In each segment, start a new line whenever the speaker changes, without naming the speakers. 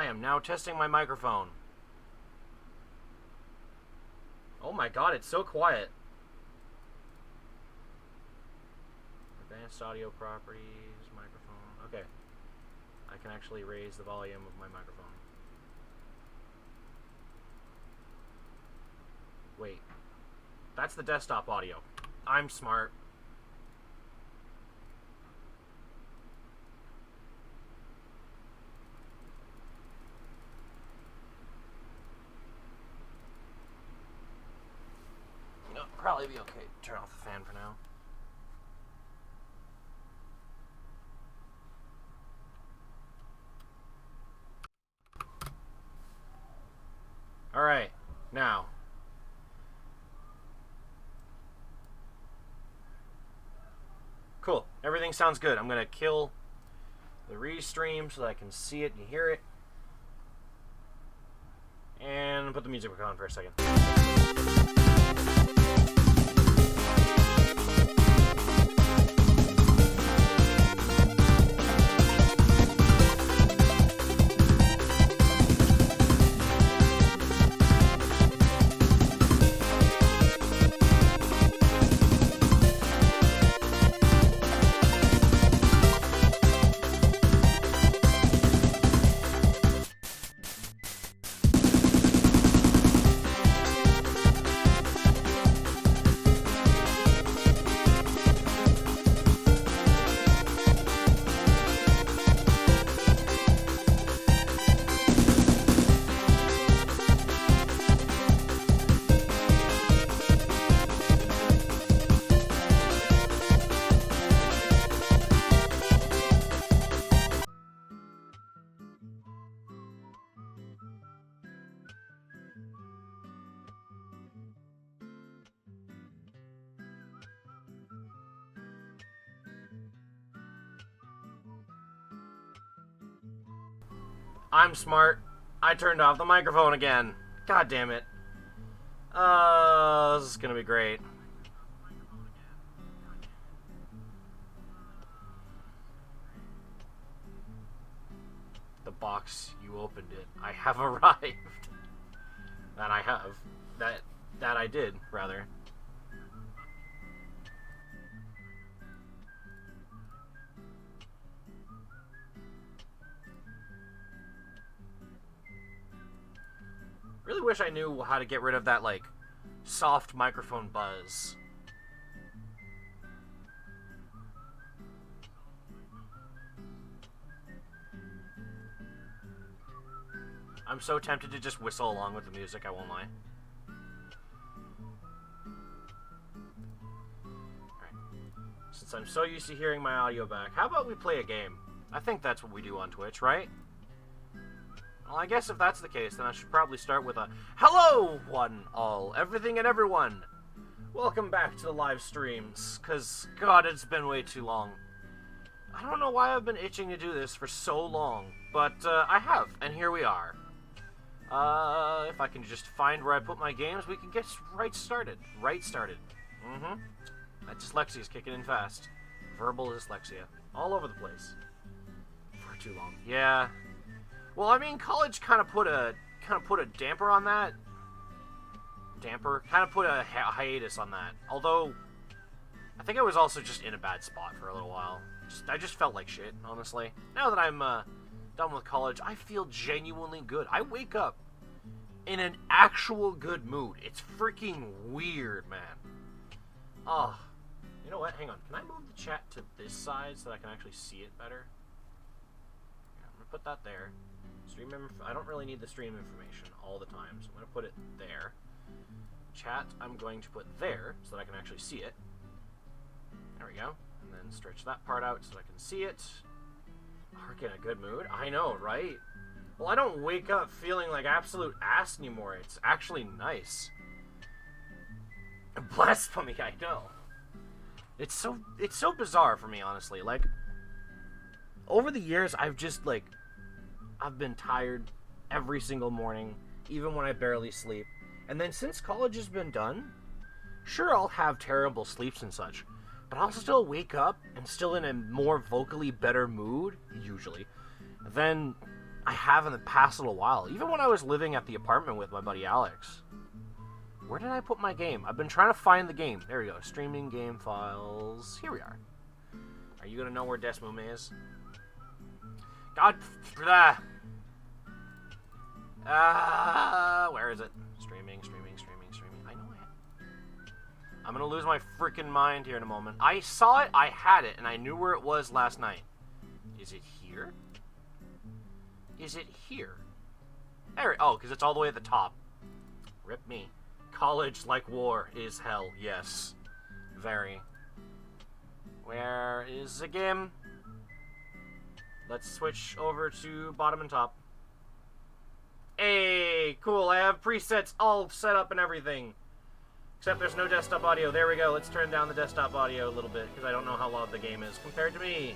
I am now testing my microphone. Oh my god, it's so quiet. Advanced audio properties, microphone. Okay. I can actually raise the volume of my microphone. Wait. That's the desktop audio. I'm smart. You know, probably be okay to turn off the fan for now. Alright, now. Cool, everything sounds good. I'm gonna kill the restream so that I can see it and hear it. And put the music back on for a second. I'm smart. I turned off the microphone again. God damn it. This is gonna be great. The box, you opened it. I have arrived. That I have. That I did, rather. Really wish I knew how to get rid of that, like, soft microphone buzz. I'm so tempted to just whistle along with the music, I won't lie. Alright. Since I'm so used to hearing my audio back, how about we play a game? I think that's what we do on Twitch, right? Well, I guess if that's the case, then I should probably start with a hello, one, all, everything and everyone. Welcome back to the live streams, because, God, it's been way too long. I don't know why I've been itching to do this for so long, but I have, and here we are. If I can just find where I put my games, we can get right started. That dyslexia is kicking in fast. Verbal dyslexia. All over the place. For too long. Yeah. Well, I mean, college kind of put a damper on that. Kind of put a hiatus on that. Although, I think I was also just in a bad spot for a little while. I just felt like shit, honestly. Now that I'm done with college, I feel genuinely good. I wake up in an actual good mood. It's freaking weird, man. Oh, you know what? Hang on. Can I move the chat to this side so that I can actually see it better? Yeah, I'm gonna put that there. I don't really need the stream information all the time, so I'm going to put it there. Chat, I'm going to put there, so that I can actually see it. There we go. And then stretch that part out so I can see it. We're in a good mood. I know, right? Well, I don't wake up feeling like absolute ass anymore. It's actually nice. Blasphemy, I know. It's so bizarre for me, honestly. Like, over the years, I've been tired every single morning, even when I barely sleep. And then since college has been done, sure, I'll have terrible sleeps and such, but I'll still wake up and still in a more vocally better mood, usually, than I have in the past little while. Even when I was living at the apartment with my buddy Alex. Where did I put my game? I've been trying to find the game. There we go. Streaming game files. Here we are. Are you going to know where Desmond is? God. Where is it? Streaming. I know it. I'm going to lose my freaking mind here in a moment. I saw it, I had it, and I knew where it was last night. Is it here? Is it here? There. Oh, because it's all the way at the top. Rip me. College like war is hell. Yes. Very. Where is the game? Let's switch over to bottom and top. Hey, cool. I have presets all set up and everything. Except there's no desktop audio. There we go. Let's turn down the desktop audio a little bit because I don't know how loud the game is compared to me.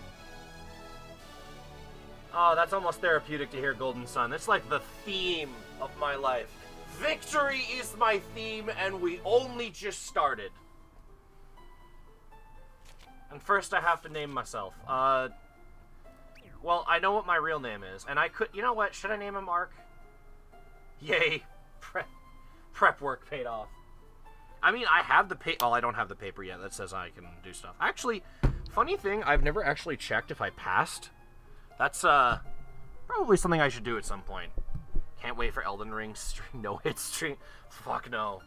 Oh, that's almost therapeutic to hear Golden Sun. It's like the theme of my life. Victory is my theme, and we only just started. And first I have to name myself. Well, I know what my real name is, and I could... You know what? Should I name him Ark? Yay. Prep work paid off. I mean, I have the paper... Well, I don't have the paper yet that says I can do stuff. Actually, funny thing, I've never actually checked if I passed. That's, probably something I should do at some point. Can't wait for Elden Ring stream. No hit stream. Fuck no.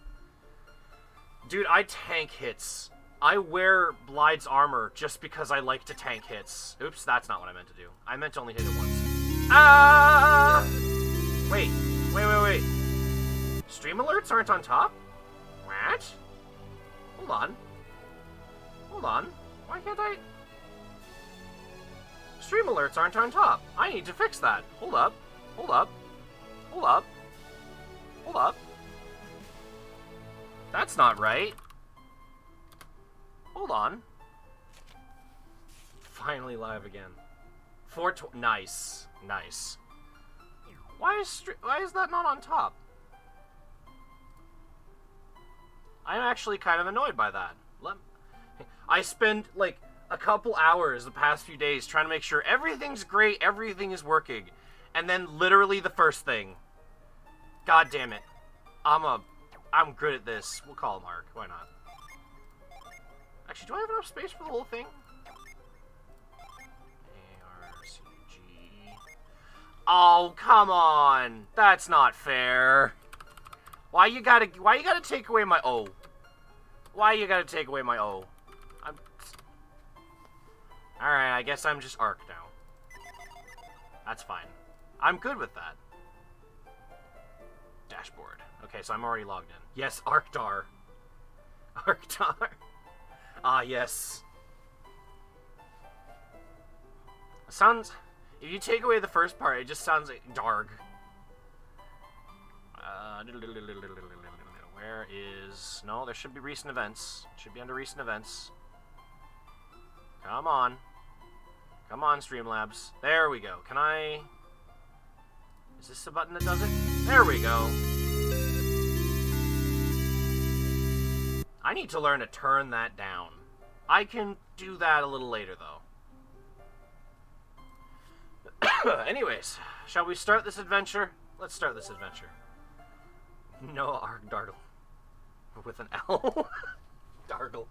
Dude, I tank hits. I wear Blide's armor just because I like to tank hits. Oops, that's not what I meant to do. I meant to only hit it once. Ah! Wait. Stream alerts aren't on top? What? Hold on. Why can't I... Stream alerts aren't on top. I need to fix that. Hold up. That's not right. Hold on. Finally live again. Nice. Why is that not on top? I'm actually kind of annoyed by that. I spend like a couple hours the past few days trying to make sure everything's great, everything is working, and then literally the first thing. God damn it. I'm good at this. We'll call him Ark. Why not? Actually, do I have enough space for the whole thing? ARCG. Oh, come on. That's not fair. Why you gotta take away my O? Why you gotta take away my O? Alright, I guess I'm just Ark now. That's fine. I'm good with that. Dashboard. Okay, so I'm already logged in. Yes, Arkdar. Ah, yes. Sounds... If you take away the first part, it just sounds like Darg. Where is... No, there should be recent events. It should be under recent events. Come on. Come on, Streamlabs. There we go. Can I... Is this the button that does it? There we go. I need to learn to turn that down. I can do that a little later, though. Anyways, shall we start this adventure? Let's start this adventure. No, Dargle. With an L. Dargle.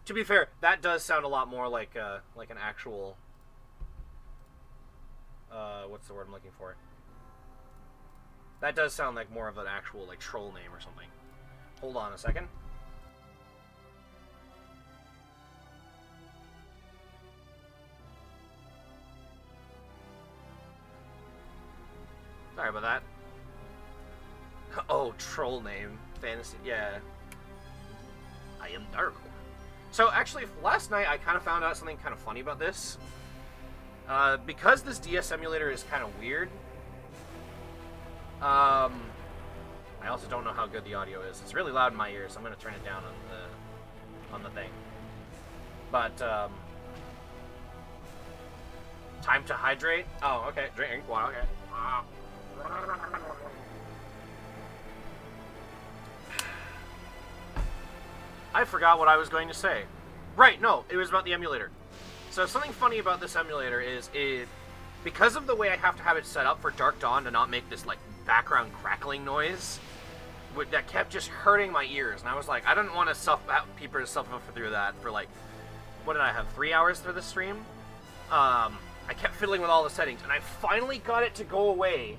To be fair, that does sound a lot more like an actual... what's the word I'm looking for? That does sound like more of an actual, like, troll name or something. Hold on a second. Sorry about that. Oh, troll name. Fantasy, yeah. I am Dargle. So, actually, last night I kind of found out something kind of funny about this. Because this DS emulator is kind of weird, I also don't know how good the audio is. It's really loud in my ears, so I'm going to turn it down on the thing. But, time to hydrate? Oh, okay. Drink water, okay. I forgot what I was going to say. Right, no, it was about the emulator. So something funny about this emulator is because of the way I have to have it set up for Dark Dawn to not make this, like, background crackling noise, that kept just hurting my ears. And I was like, I didn't want to have people to suffer through that for, like, what did I have, 3 hours through the stream? I kept fiddling with all the settings, and I finally got it to go away.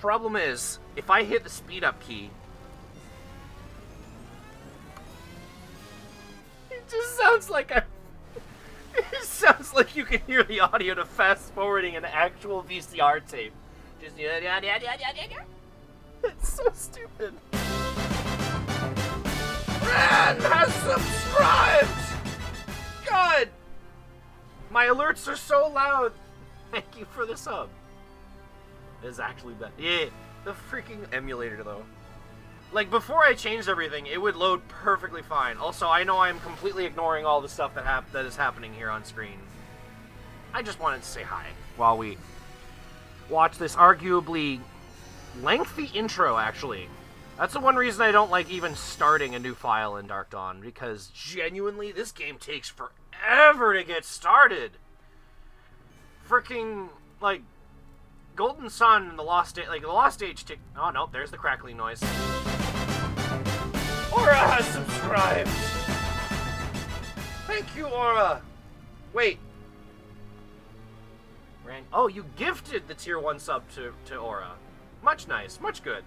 Problem is, if I hit the speed up key, it just sounds like it sounds like you can hear the audio to fast forwarding an actual VCR tape. Just it's so stupid. Ran has subscribed! God! My alerts are so loud! Thank you for the sub. It's actually bad. Yeah, the freaking emulator, though. Like, before I changed everything, it would load perfectly fine. Also, I know I'm completely ignoring all the stuff that is happening here on screen. I just wanted to say hi while we watch this arguably lengthy intro, actually. That's the one reason I don't like even starting a new file in Dark Dawn, because genuinely, this game takes forever to get started. Freaking, like, Golden Sun and the Lost Age, like, the Lost Age oh, no, there's the crackling noise. Aura has subscribed! Thank you, Aura! Wait. Oh, you gifted the tier 1 sub to Aura. Much nice, much good.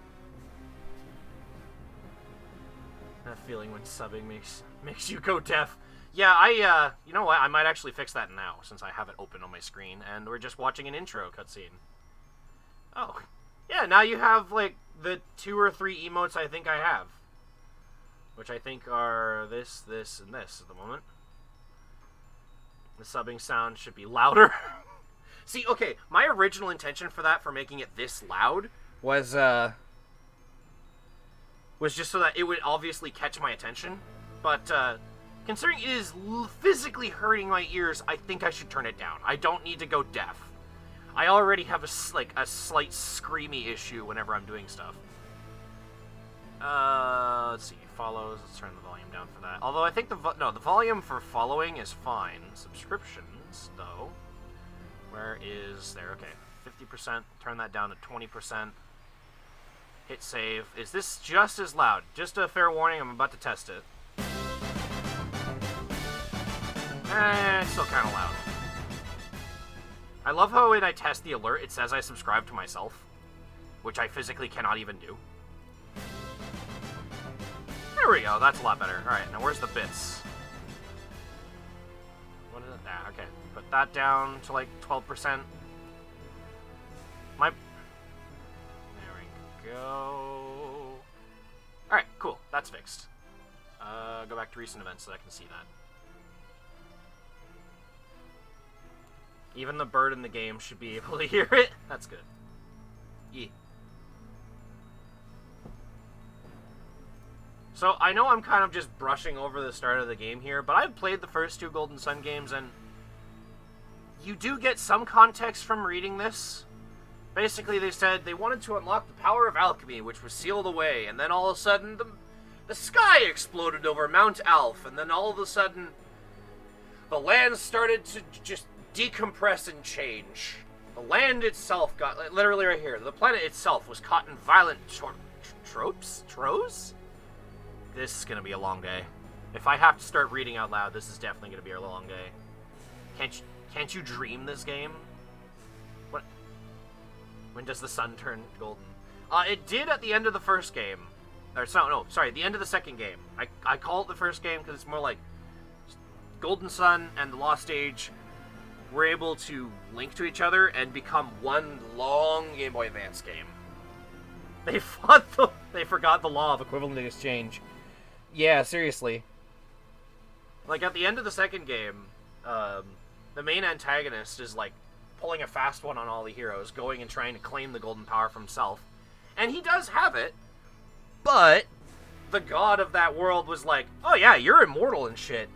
That feeling when subbing makes you go deaf. Yeah, you know what? I might actually fix that now, since I have it open on my screen, and we're just watching an intro cutscene. Oh. Yeah, now you have, like, the 2 or 3 emotes I think I have. Which I think are this, this, and this at the moment. The subbing sound should be louder. See, okay, my original intention for that, for making it this loud, was just so that it would obviously catch my attention. But, considering it is physically hurting my ears, I think I should turn it down. I don't need to go deaf. I already have a slight screamy issue whenever I'm doing stuff. Let's see, follows, let's turn the volume down for that. Although I think the volume for following is fine. Subscriptions, though. Where is there? Okay, 50%. Turn that down to 20%. Hit save. Is this just as loud? Just a fair warning, I'm about to test it. It's still kind of loud. I love how when I test the alert, it says I subscribe to myself, which I physically cannot even do. There we go, that's a lot better. Alright, now where's the bits? What is it? Ah, okay. Put that down to like 12%. There we go. Alright, cool. That's fixed. Go back to recent events so I can see that. Even the bird in the game should be able to hear it. That's good. Yeah. So, I know I'm kind of just brushing over the start of the game here, but I've played the first 2 Golden Sun games, and you do get some context from reading this. Basically, they said they wanted to unlock the power of alchemy, which was sealed away, and then all of a sudden, the sky exploded over Mount Alph, and then all of a sudden, the land started to just decompress and change. The land itself got, literally right here, the planet itself was caught in violent troves? This is gonna be a long day. If I have to start reading out loud, this is definitely gonna be a long day. Can't you dream this game? What? When does the sun turn golden? It did at the end of the first game. Sorry, the end of the second game. I call it the first game because it's more like Golden Sun and the Lost Age were able to link to each other and become one long Game Boy Advance game. They forgot the law of equivalent exchange. Yeah, seriously. Like, at the end of the second game, the main antagonist is, like, pulling a fast one on all the heroes, going and trying to claim the golden power for himself. And he does have it, but the god of that world was like, oh yeah, you're immortal and shit,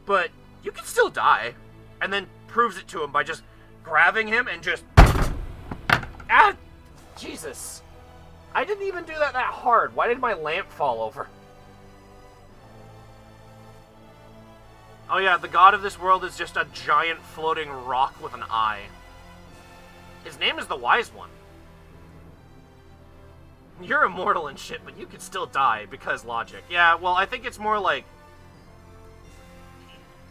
but you can still die. And then proves it to him by just grabbing him and just... Ah! Jesus. I didn't even do that hard. Why did my lamp fall over? Oh yeah, the god of this world is just a giant floating rock with an eye. His name is the Wise One. You're immortal and shit, but you could still die because logic. Yeah, well, I think it's more like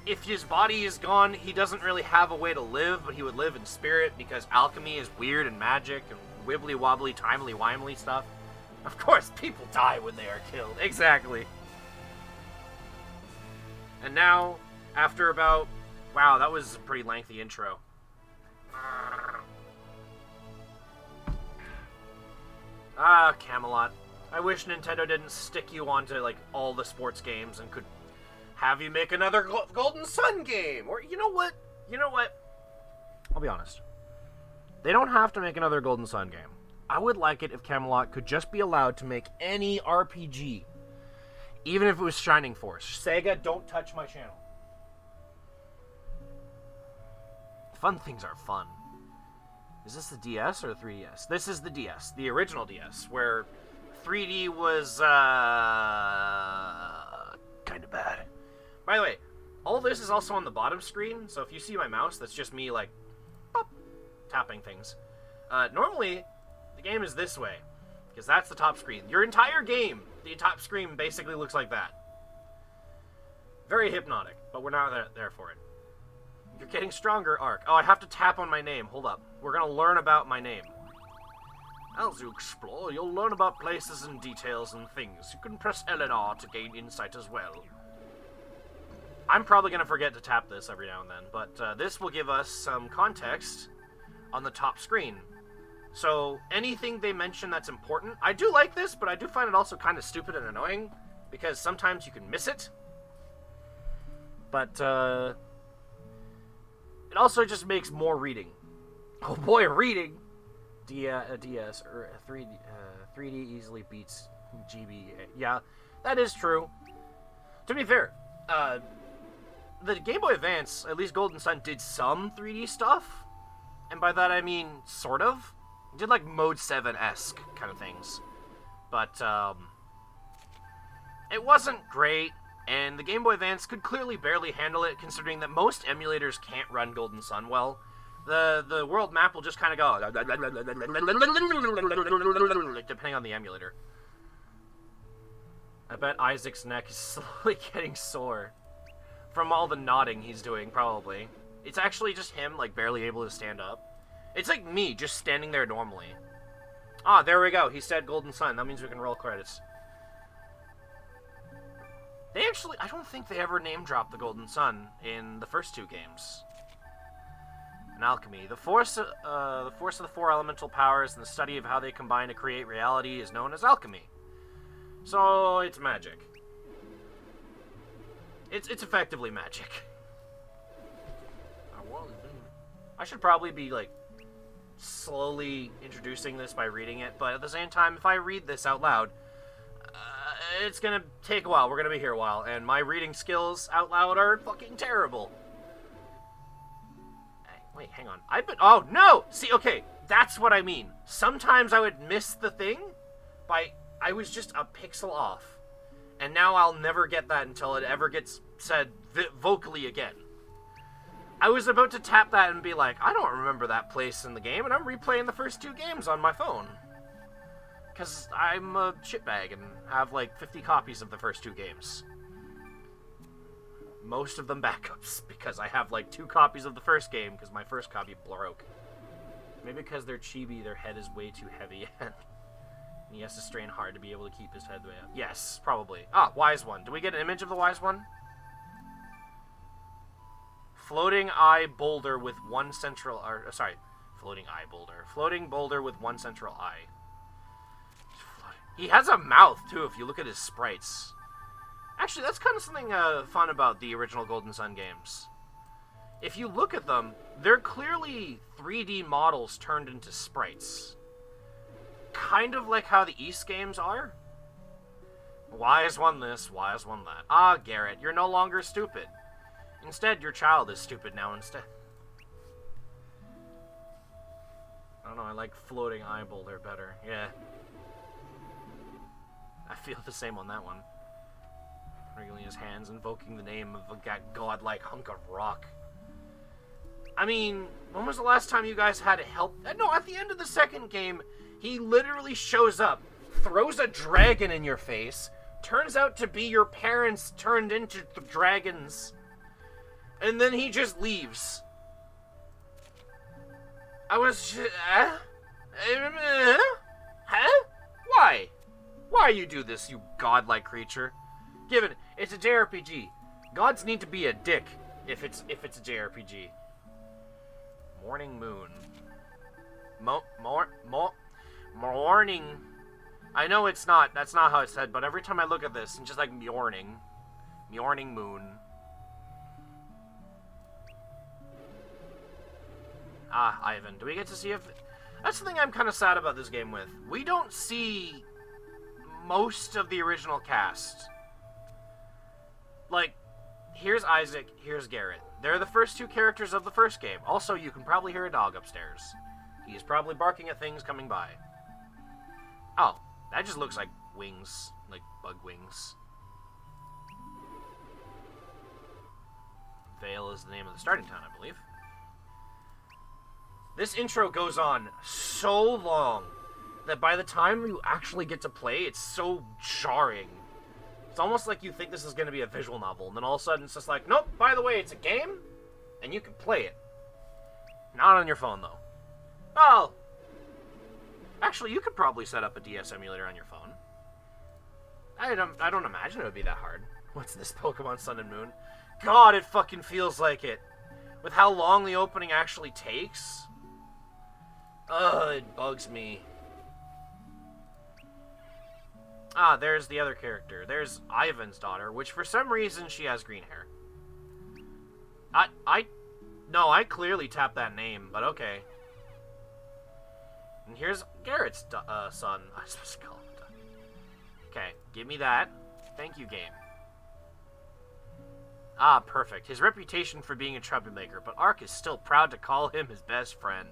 if his body is gone, he doesn't really have a way to live, but he would live in spirit because alchemy is weird and magic and wibbly-wobbly, timely-wimely stuff. Of course, people die when they are killed. Exactly. And now, after about... Wow, that was a pretty lengthy intro. Ah, Camelot. I wish Nintendo didn't stick you onto, like, all the sports games and could have you make another Golden Sun game. Or, you know what? I'll be honest. They don't have to make another Golden Sun game. I would like it if Camelot could just be allowed to make any RPG. Even if it was Shining Force. Sega, don't touch my channel. Fun things are fun. Is this the DS or the 3DS? This is the DS. The original DS, where 3D was, kind of bad. By the way, all this is also on the bottom screen, so if you see my mouse, that's just me, like, pop, tapping things. Normally, the game is this way, because that's the top screen. Your entire game, the top screen basically looks like that. Very hypnotic, but we're not there for it. You're getting stronger, Ark. Oh, I have to tap on my name. Hold up. We're gonna learn about my name. As you explore, you'll learn about places and details and things. You can press L and R to gain insight as well. I'm probably gonna forget to tap this every now and then, but this will give us some context on the top screen. So, anything they mention that's important, I do like this, but I do find it also kind of stupid and annoying, because sometimes you can miss it. But, it also just makes more reading. Oh boy, reading! DS, or 3D easily beats GB. Yeah, that is true. To be fair, the Game Boy Advance, at least Golden Sun, did some 3D stuff. And by that I mean, sort of. It did like Mode 7-esque kind of things. But, it wasn't great, and the Game Boy Advance could clearly barely handle it, considering that most emulators can't run Golden Sun well. The world map will just kind of go, depending on the emulator. I bet Isaac's neck is slowly getting sore. From all the nodding he's doing, probably. It's actually just him, like, barely able to stand up. It's like me, just standing there normally. Ah, there we go. He said Golden Sun. That means we can roll credits. They actually... I don't think they ever name-dropped the Golden Sun in the first two games. And alchemy. The force of the four elemental powers and the study of how they combine to create reality is known as alchemy. So, it's magic. It's effectively magic. I should probably be, like, slowly introducing this by reading it, but at the same time, if I read this out loud, it's gonna take a while. We're gonna be here a while, and my reading skills out loud are fucking terrible. Hey, wait, hang on. Oh, no! See, okay, that's what I mean. Sometimes I would miss the thing by... I was just a pixel off. And now I'll never get that until it ever gets said vocally again. I was about to tap that and be like, I don't remember that place in the game, and I'm replaying the first two games on my phone. Because I'm a shitbag and have like 50 copies of the first two games. Most of them backups, because I have like 2 copies of the first game, because my first copy broke. Maybe because they're chibi, their head is way too heavy, and he has to strain hard to be able to keep his head way up. Yes, probably. Ah, Wise One. Do we get an image of the Wise One? Floating eye boulder with one central... floating eye boulder. Floating boulder with one central eye. He has a mouth, too, if you look at his sprites. Actually, that's kind of something fun about the original Golden Sun games. If you look at them, they're clearly 3D models turned into sprites. Kind of like how the East games are. Wise One this, Wise One that. Ah, Garrett, you're no longer stupid. Instead, your child is stupid now instead. I don't know, I like floating eye boulder better. Yeah. I feel the same on that one. Wriggling his hands, invoking the name of a godlike hunk of rock. I mean, When was the last time you guys had help? No, at the end of the second game, he literally shows up, throws a dragon in your face, turns out to be your parents turned into dragons, and then he just leaves. I was just, huh? Why? Why you do this, you godlike creature? Given it's a JRPG, gods need to be a dick if it's a JRPG. Morning moon. Morning. I know it's not. That's not how it's said. But every time I look at this, it's just like morning moon. Ah, Ivan. Do we get to see if? That's the thing I'm kind of sad about this game with. We don't see most of the original cast. Like, here's Isaac, here's Garrett. They're the first two characters of the first game. Also, you can probably hear a dog upstairs. He's probably barking at things coming by. Oh, that just looks like wings. Like bug wings. Vale is the name of the starting town, I believe. This intro goes on so long that by the time you actually get to play, it's so jarring. It's almost like you think this is going to be a visual novel, and then all of a sudden it's just like, nope, by the way, it's a game, and you can play it. Not on your phone, though. Well, actually, you could probably set up a DS emulator on your phone. I don't imagine it would be that hard. What's this, Pokemon Sun and Moon? God, it fucking feels like it. With how long the opening actually takes. Ugh, it bugs me. Ah, there's the other character. There's Ivan's daughter, which for some reason she has green hair. No, I clearly tapped that name, but okay. And here's Garrett's son. I was supposed to call him. Okay, give me that. Thank you, game. Ah, perfect. His reputation for being a troublemaker, but Ark is still proud to call him his best friend.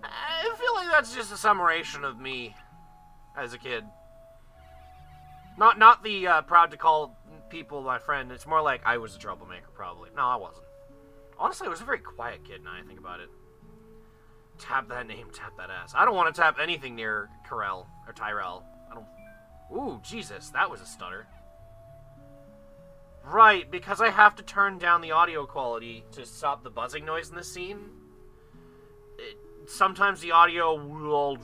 I feel like that's just a summation of me as a kid. Not the proud to call people my friend. It's more like I was a troublemaker, probably. No, I wasn't. Honestly, I was a very quiet kid now I think about it. Tap that name, tap that ass. I don't want to tap anything near Karel or Tyrell. I don't... Ooh, Jesus, that was a stutter. Right, because I have to turn down the audio quality to stop the buzzing noise in this scene. Sometimes the audio will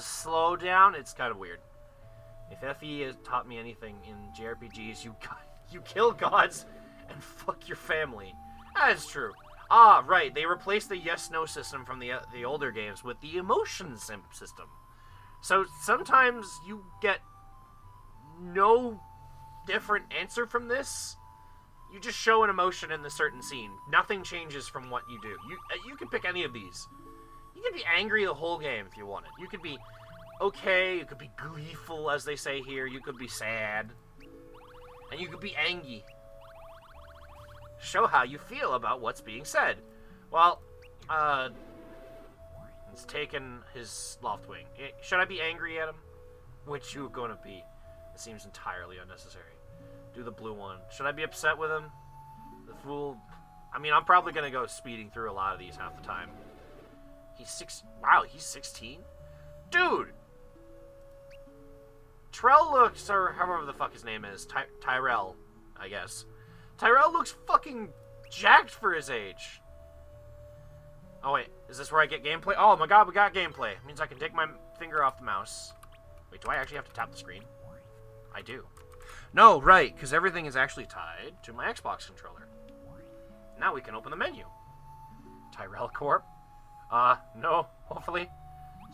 slow down. It's kind of weird. If FE has taught me anything in JRPGs, you kill gods and fuck your family. That is true. Ah, right. They replaced the yes-no system from the older games with the emotion system. So sometimes you get no different answer from this. You just show an emotion in the certain scene. Nothing changes from what you do. You can pick any of these. You can be angry the whole game if you wanted. You could be okay, you could be gleeful, as they say here. You could be sad. And you could be angry. Show how you feel about what's being said. Well, it's taken his Loftwing. Should I be angry at him? Which you going to be? It seems entirely unnecessary. Do the blue one. Should I be upset with him? The fool. I mean, I'm probably going to go speeding through a lot of these half the time. Wow, he's 16? Dude! Trell looks, or however the fuck his name is, Tyrell, I guess. Tyrell looks fucking jacked for his age. Oh wait, is this where I get gameplay? Oh my god, we got gameplay. It means I can take my finger off the mouse. Wait, do I actually have to tap the screen? I do. No, right, because everything is actually tied to my Xbox controller. Now we can open the menu. Tyrell Corp. No, hopefully.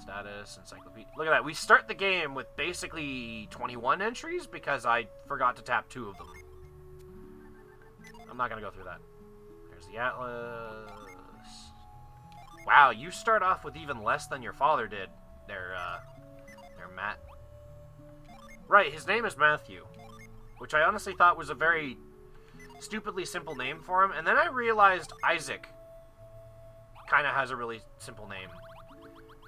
Status, encyclopedia. Look at that. We start the game with basically 21 entries because I forgot to tap 2 of them. I'm not going to go through that. There's the Atlas. Wow, you start off with even less than your father did. There, Matt. Right, his name is Matthew. Which I honestly thought was a very stupidly simple name for him. And then I realized Isaac kind of has a really simple name.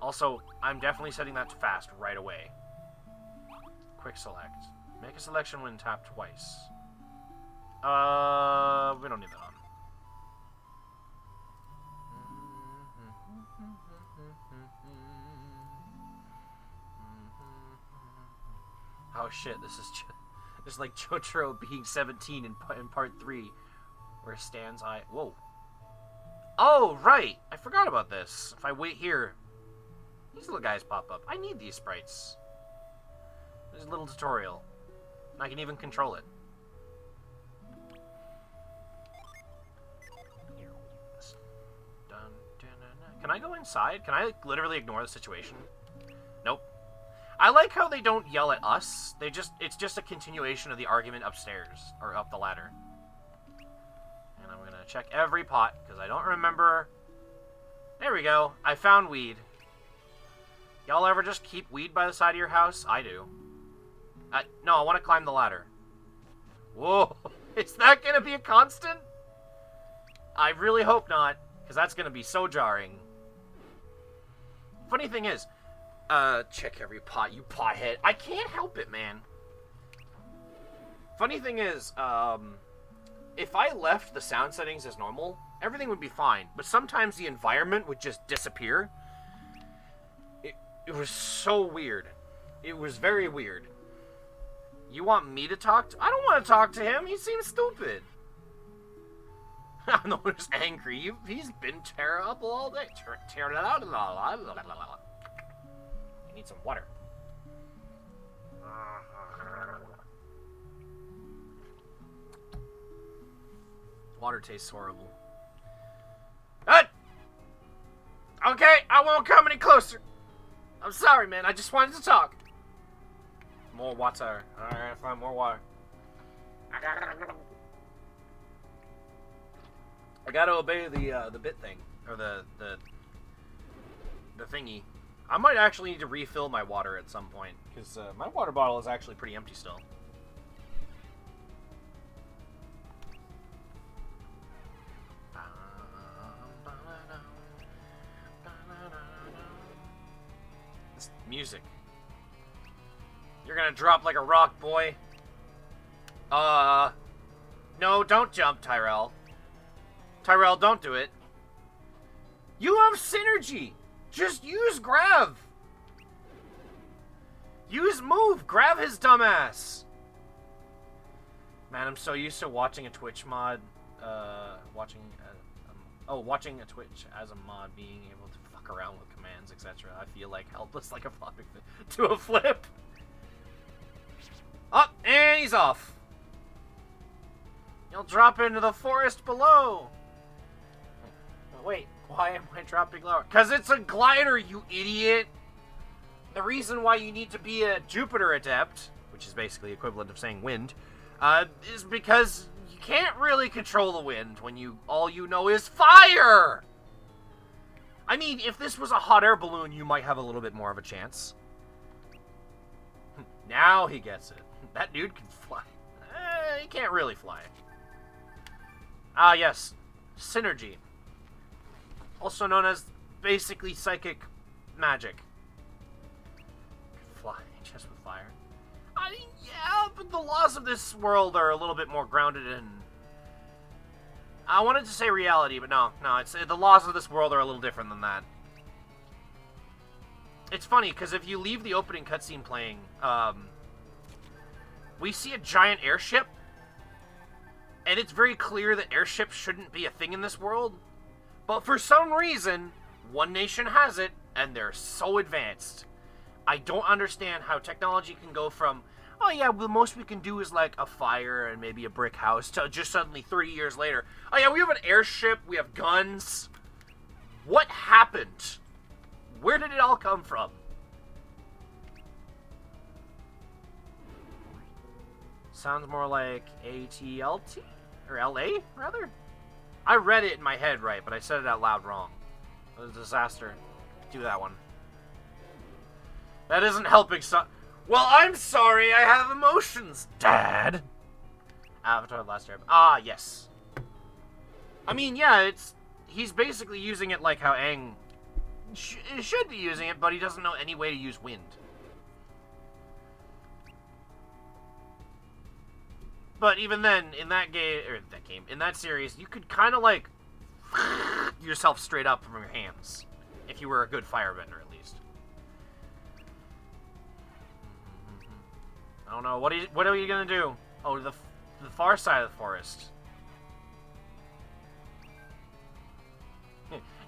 Also, I'm definitely setting that to fast right away. Quick select. Make a selection when tapped twice. We don't need that on. Oh shit, this is like Jotaro being 17 in part 3, where Stan's eye... Whoa. Oh, right! I forgot about this. If I wait here, these little guys pop up. I need these sprites. There's a little tutorial. And I can even control it. Can I go inside? Can I literally ignore the situation? Nope. I like how they don't yell at us. It's just a continuation of the argument upstairs, or up the ladder. And I'm gonna check every pot, because I don't remember... There we go. I found weed. Y'all ever just keep weed by the side of your house? I do. No, I want to climb the ladder. Whoa. Is that gonna be a constant? I really hope not, because that's gonna be so jarring. Funny thing is, check every pot, you pothead. I can't help it, man. Funny thing is, if I left the sound settings as normal, everything would be fine. But sometimes the environment would just disappear. It was so weird. It was very weird. You want me to talk to... I don't want to talk to him. He seems stupid. I'm the one who's angry. He's been terrible all day. I need some water. Water tastes horrible. Okay, I won't come any closer. I'm sorry, man. I just wanted to talk. More water. Alright, find more water. I gotta obey the bit thing, or the thingy. I might actually need to refill my water at some point, because my water bottle is actually pretty empty still. This music. You're gonna drop like a rock, boy. No, don't jump, Tyrell. Tyrell, don't do it. You have synergy. Just use Grav. Use move. Grab his dumbass. Man, I'm so used to watching a Twitch mod. Watching a Twitch as a mod, being able to fuck around with commands, etc. I feel like helpless, like a flopping to a flip. Up, and he's off. You'll drop into the forest below. Wait, why am I dropping lower? Because it's a glider, you idiot! The reason why you need to be a Jupiter adept, which is basically equivalent of saying wind, is because you can't really control the wind when all you know is fire! I mean, if this was a hot air balloon, you might have a little bit more of a chance. Now he gets it. That dude can fly. He can't really fly. Ah, yes. Synergy. Also known as basically psychic magic. Fly just with fire. I mean, yeah, but the laws of this world are a little bit more grounded in... I wanted to say reality, but no, it's the laws of this world are a little different than that. It's funny, because if you leave the opening cutscene playing, we see a giant airship, and it's very clear that airships shouldn't be a thing in this world. But for some reason, one nation has it, and they're so advanced. I don't understand how technology can go from, oh yeah, the most we can do is like a fire and maybe a brick house, to just suddenly 30 years later, oh yeah, we have an airship, we have guns. What happened? Where did it all come from? Sounds more like ATLT? Or LA, rather? I read it in my head right, but I said it out loud wrong. It was a disaster. Do that one. That isn't helping Well, I'm sorry, I have emotions, Dad! Avatar The Last Airbender. Ah, yes. I mean, yeah, he's basically using it like how Aang should be using it, but he doesn't know any way to use wind. But even then, in that series, you could kind of like yourself straight up from your hands. If you were a good firebender, at least. I don't know. What are you gonna do? Oh, the far side of the forest.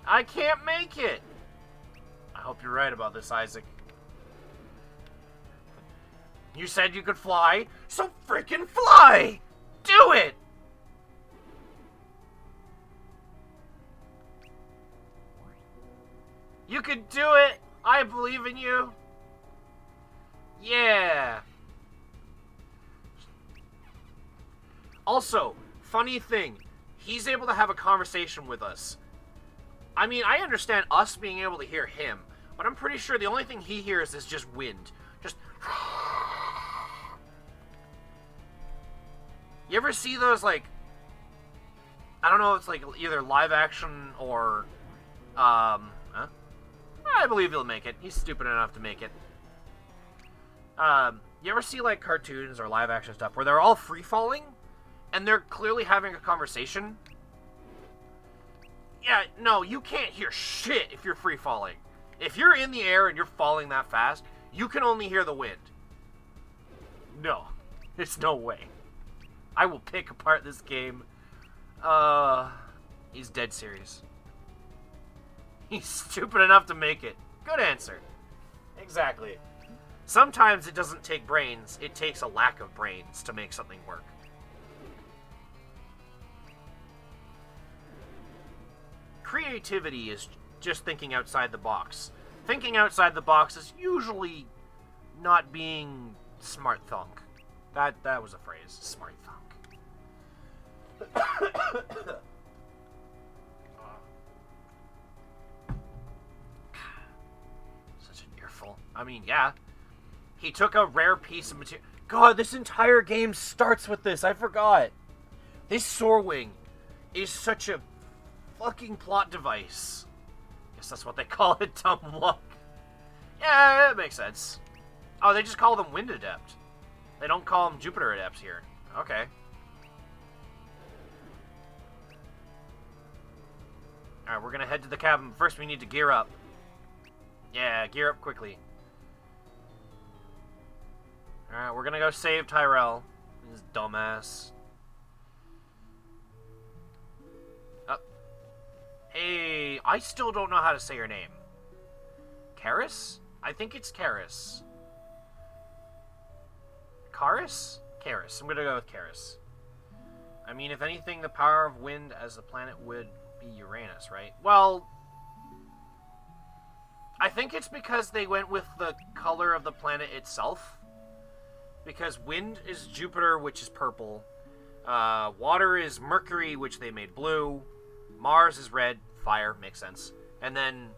I can't make it! I hope you're right about this, Isaac. You said you could fly, so freaking fly! Do it! You can do it! I believe in you! Yeah! Also, funny thing, he's able to have a conversation with us. I mean, I understand us being able to hear him, but I'm pretty sure the only thing he hears is just wind. Just... You ever see those, like... I don't know if it's, like, either live action or... Huh? I believe he'll make it. He's stupid enough to make it. You ever see, like, cartoons or live action stuff where they're all free-falling? And they're clearly having a conversation? Yeah, no, you can't hear shit if you're free-falling. If you're in the air and you're falling that fast, you can only hear the wind. No. There's no way. I will pick apart this game. He's dead serious. He's stupid enough to make it. Good answer. Exactly. Sometimes it doesn't take brains, it takes a lack of brains to make something work. Creativity is just thinking outside the box. Thinking outside the box is usually not being smart thunk. That was a phrase, smart thunk. Such an earful. I mean, yeah. He took a rare piece of material. God, this entire game starts with this. I forgot. This Soarwing is such a fucking plot device. Guess that's what they call it, dumb luck. Yeah, it makes sense. Oh, they just call them Wind Adept. They don't call them Jupiter Adepts here. Okay. Alright, we're gonna head to the cabin. First, we need to gear up. Yeah, gear up quickly. Alright, we're gonna go save Tyrell. His dumbass. Hey, I still don't know how to say your name. Karis? I think it's Karis. Karis? Karis. I'm gonna go with Karis. I mean, if anything, the power of wind as a planet would be Uranus, right? Well, I think it's because they went with the color of the planet itself. Because wind is Jupiter, which is purple. Water is Mercury, which they made blue. Mars is red. Fire, makes sense. And then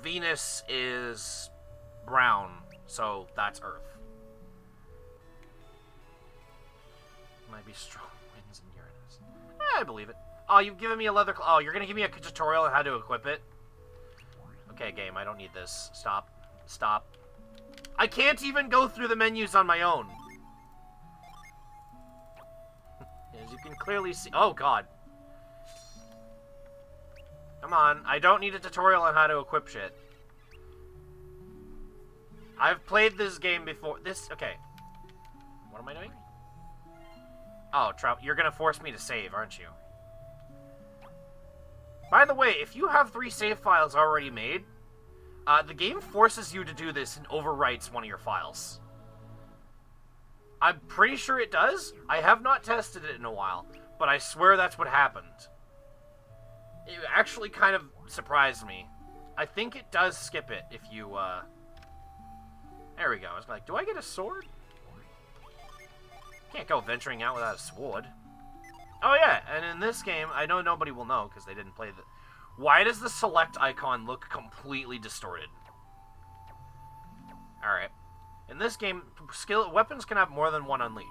Venus is brown, so that's Earth. Might be strong winds in Uranus. I believe it. Oh, you've given me a leather... Oh, you're gonna give me a tutorial on how to equip it? Okay, game, I don't need this. Stop. Stop. I can't even go through the menus on my own. As you can clearly see... Oh, God. Come on, I don't need a tutorial on how to equip shit. I've played this game before. Okay. What am I doing? Oh, you're gonna force me to save, aren't you? By the way, if you have 3 save files already made, the game forces you to do this and overwrites one of your files. I'm pretty sure it does. I have not tested it in a while, but I swear that's what happened. It actually kind of surprised me. I think it does skip it if you, There we go. I was like, do I get a sword? Can't go venturing out without a sword. Oh, yeah, and in this game, I know nobody will know because they didn't play the... Why does the select icon look completely distorted? Alright. In this game, weapons can have more than one unleash.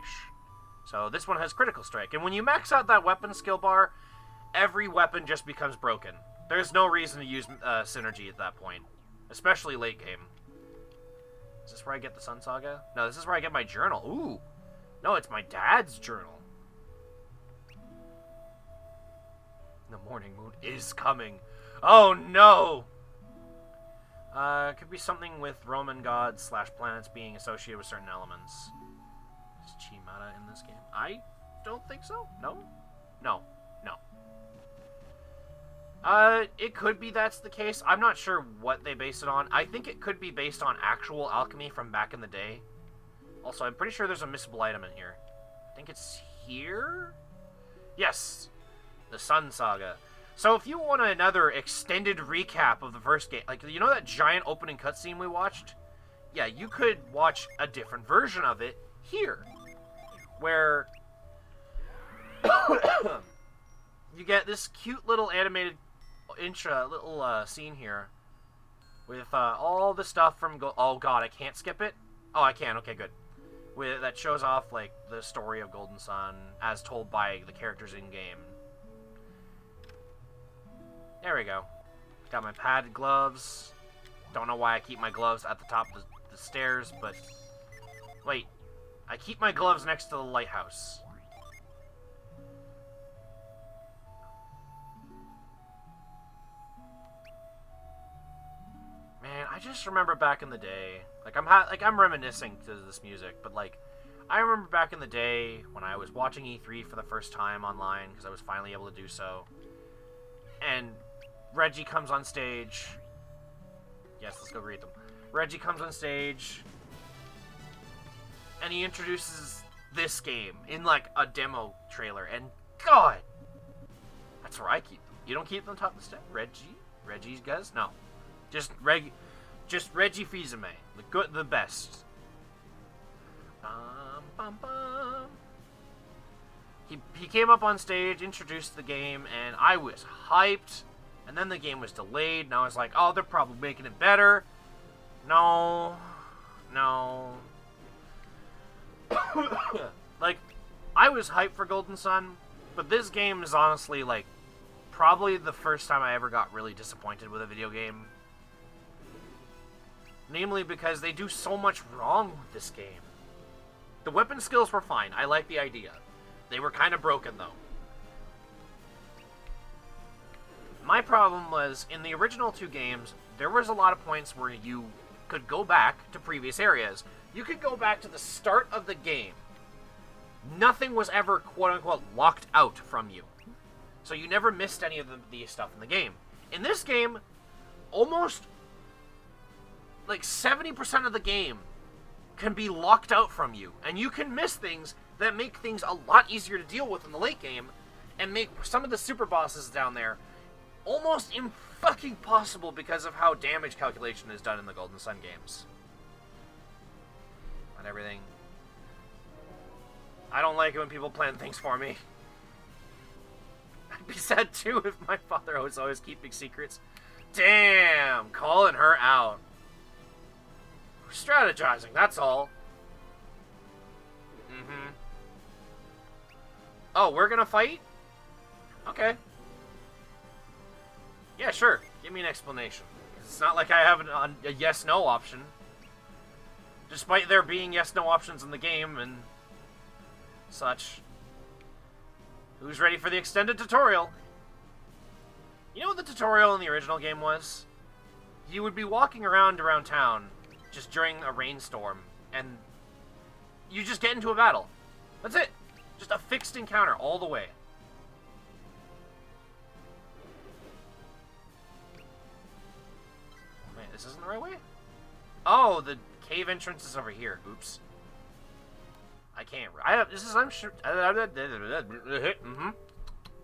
So this one has critical strike. And when you max out that weapon skill bar, every weapon just becomes broken. There's no reason to use synergy at that point. Especially late game. Is this where I get the Sun Saga? No, this is where I get my journal. Ooh. No, it's my dad's journal. The morning moon is coming. Oh, no! Could be something with Roman gods slash planets being associated with certain elements. Is Chimata in this game? I don't think so. No? No. No. It could be that's the case. I'm not sure what they base it on. I think it could be based on actual alchemy from back in the day. Also, I'm pretty sure there's a missable item in here. I think it's here? Yes! The Sun Saga. So if you want another extended recap of the first game, like, you know that giant opening cutscene we watched? Yeah, you could watch a different version of it here. Where you get this cute little animated scene here with all the stuff from oh god, I can't skip it? Oh, I can. Okay, good. That shows off like the story of Golden Sun as told by the characters in game. There we go. Got my padded gloves. Don't know why I keep my gloves at the top of the stairs, but wait, I keep my gloves next to the lighthouse. Man, I just remember back in the day, like I'm reminiscing to this music, but like I remember back in the day when I was watching E3 for the first time online because I was finally able to do so, and Reggie comes on stage. Yes, let's go greet them. Reggie comes on stage, and he introduces this game in like a demo trailer, and God, that's where I keep them. You don't keep them top of the step, Reggie's guys? No. Just Reggie Fils-Aimé, the best. He came up on stage, introduced the game, and I was hyped. And then the game was delayed, and I was like, oh, they're probably making it better. No. Like, I was hyped for Golden Sun, but this game is honestly like probably the first time I ever got really disappointed with a video game. Namely because they do so much wrong with this game. The weapon skills were fine. I like the idea. They were kind of broken, though. My problem was, in the original two games, there was a lot of points where you could go back to previous areas. You could go back to the start of the game. Nothing was ever, quote-unquote, locked out from you. So you never missed any of the stuff in the game. In this game, almost like 70% of the game can be locked out from you, and you can miss things that make things a lot easier to deal with in the late game, and make some of the super bosses down there almost fucking possible because of how damage calculation is done in the Golden Sun games. And everything. I don't like it when people plan things for me. I'd be sad too if my father was always keeping secrets. Damn, calling her out. Strategizing, that's all. Oh, we're gonna fight? Okay. Yeah, sure. Give me an explanation. It's not like I have a yes-no option. Despite there being yes-no options in the game and such. Who's ready for the extended tutorial? You know what the tutorial in the original game was? You would be walking around town just during a rainstorm, and you just get into a battle. That's it. Just a fixed encounter all the way. Wait, this isn't the right way? Oh, the cave entrance is over here. Oops. I can't. I'm sure.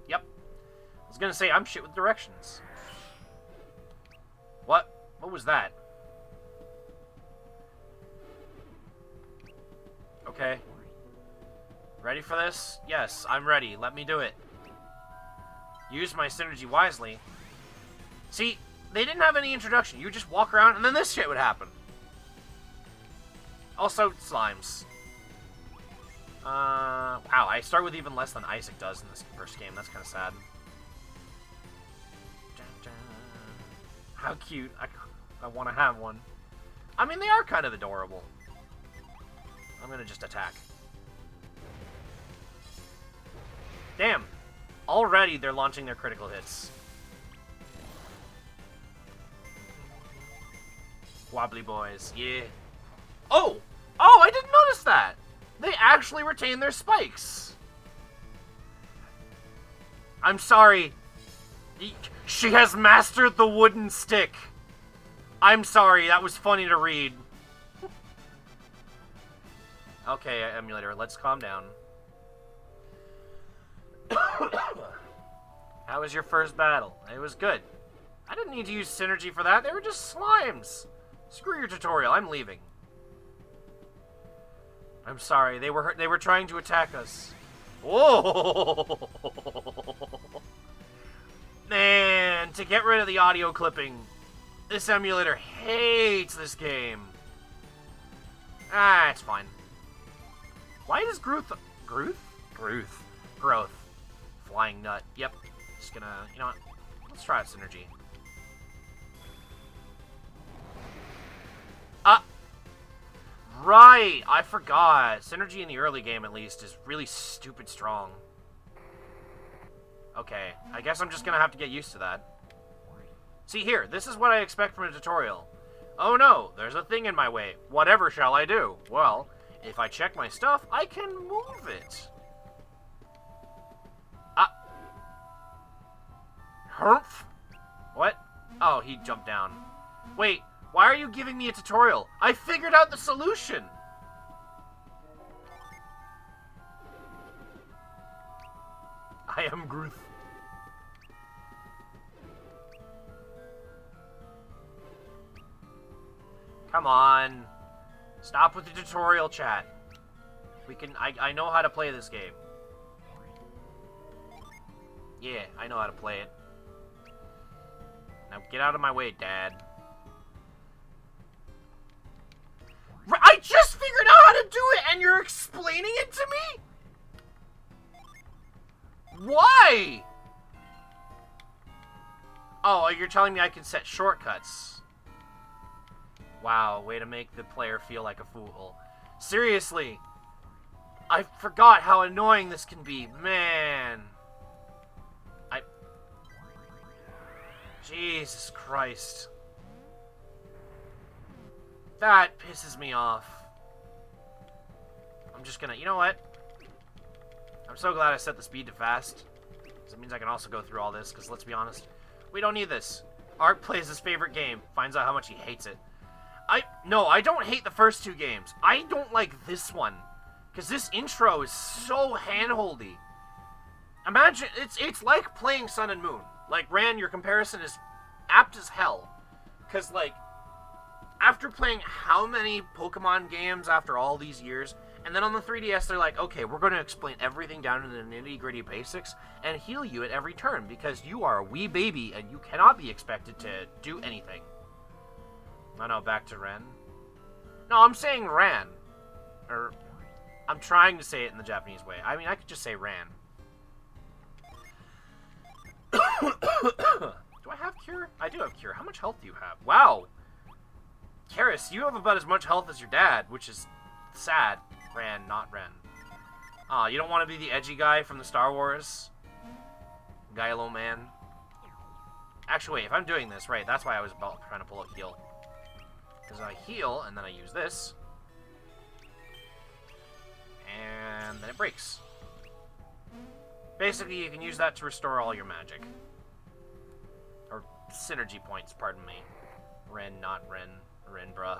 Yep. I was gonna say I'm shit with directions. What? What was that? Okay. Ready for this? Yes, I'm ready. Let me do it. Use my synergy wisely. See, they didn't have any introduction. You just walk around and then this shit would happen. Also, slimes. Wow, I start with even less than Isaac does in this first game. That's kind of sad. How cute. I want to have one. I mean, they are kind of adorable. I'm going to just attack. Damn. Already they're launching their critical hits. Wobbly boys, yeah. Oh! Oh, I didn't notice that! They actually retain their spikes. I'm sorry. She has mastered the wooden stick. I'm sorry, that was funny to read. Okay, emulator, let's calm down. How was your first battle? It was good. I didn't need to use synergy for that. They were just slimes. Screw your tutorial. I'm leaving. I'm sorry. They were trying to attack us. Whoa! Man, to get rid of the audio clipping, this emulator hates this game. Ah, it's fine. Why does Growth? Flying nut. Yep. Just gonna, you know what? Let's try out synergy. Right! I forgot. Synergy in the early game, at least, is really stupid strong. Okay, I guess I'm just gonna have to get used to that. See here, this is what I expect from a tutorial. Oh no, there's a thing in my way. Whatever shall I do? Well, if I check my stuff, I can move it. Humph? What? Oh, he jumped down. Wait, why are you giving me a tutorial? I figured out the solution! I am Groot. Come on. Stop with the tutorial chat. I know how to play this game. Yeah, I know how to play it. Now get out of my way, Dad. I just figured out how to do it, and you're explaining it to me? Why? Oh, you're telling me I can set shortcuts. Wow, way to make the player feel like a fool. Seriously. I forgot how annoying this can be. Man. Jesus Christ. That pisses me off. I'm just gonna... You know what? I'm so glad I set the speed to fast. Because it means I can also go through all this. Because let's be honest, we don't need this. Art plays his favorite game. Finds out how much he hates it. No, I don't hate the first two games. I don't like this one. Because this intro is so handholdy. Imagine... It's like playing Sun and Moon. Like, Ran, your comparison is apt as hell. Because, like, after playing how many Pokemon games after all these years, and then on the 3DS, they're like, okay, we're going to explain everything down to the nitty-gritty basics and heal you at every turn, because you are a wee baby and you cannot be expected to do anything. Oh, no, back to Ren. No, I'm saying Ran. Or, I'm trying to say it in the Japanese way. I mean, I could just say Ran. Do I have Cure? I do have Cure. How much health do you have? Wow! Karis, you have about as much health as your dad, which is sad. Ran, not Ren. Aw, you don't want to be the edgy guy from the Star Wars? Gylo man. Actually, wait, if I'm doing this, right, that's why I was trying to pull a heal. Because I heal, and then I use this. And then it breaks. Basically, you can use that to restore all your magic. Or synergy points, pardon me. Ren, not Ren. Ren, bruh.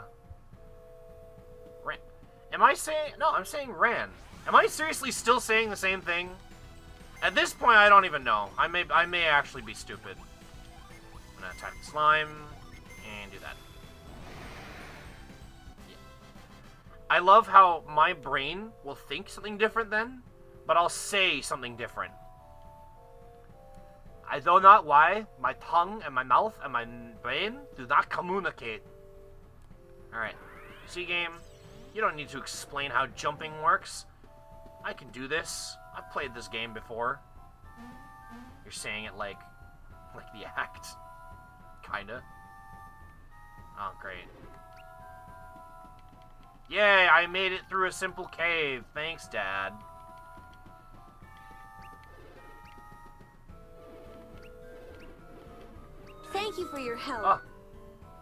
Ren. Am I saying... No, I'm saying Ran. Am I seriously still saying the same thing? At this point, I don't even know. I may actually be stupid. I'm gonna attack the slime and do that. Yeah. I love how my brain will think something different then, but I'll say something different. I do not why my tongue and my mouth and my brain do not communicate. Alright. See, game, you don't need to explain how jumping works. I can do this. I've played this game before. You're saying it like the act. Kinda. Oh, great. Yay, I made it through a simple cave. Thanks, Dad.
Thank you for your help.
Oh.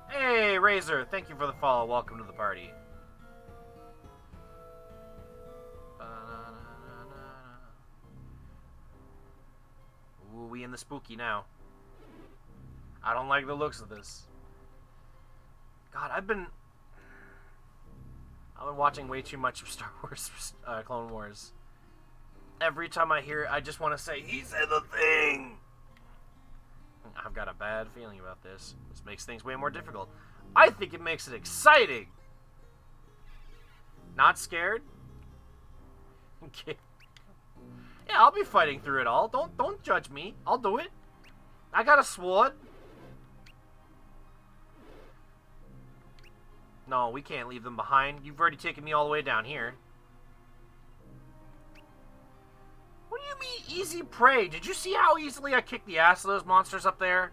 Hey, Razor, thank you for the follow. Welcome to the party. Ooh, we in the spooky now. I don't like the looks of this. God, I've been watching way too much of Star Wars Clone Wars. Every time I hear it, I just want to say, he said the thing! I've got a bad feeling about this. This makes things way more difficult. I think it makes it exciting! Not scared? Okay. Yeah, I'll be fighting through it all. Don't judge me. I'll do it. I got a sword. No, we can't leave them behind. You've already taken me all the way down here. What do you mean, easy prey? Did you see how easily I kicked the ass of those monsters up there?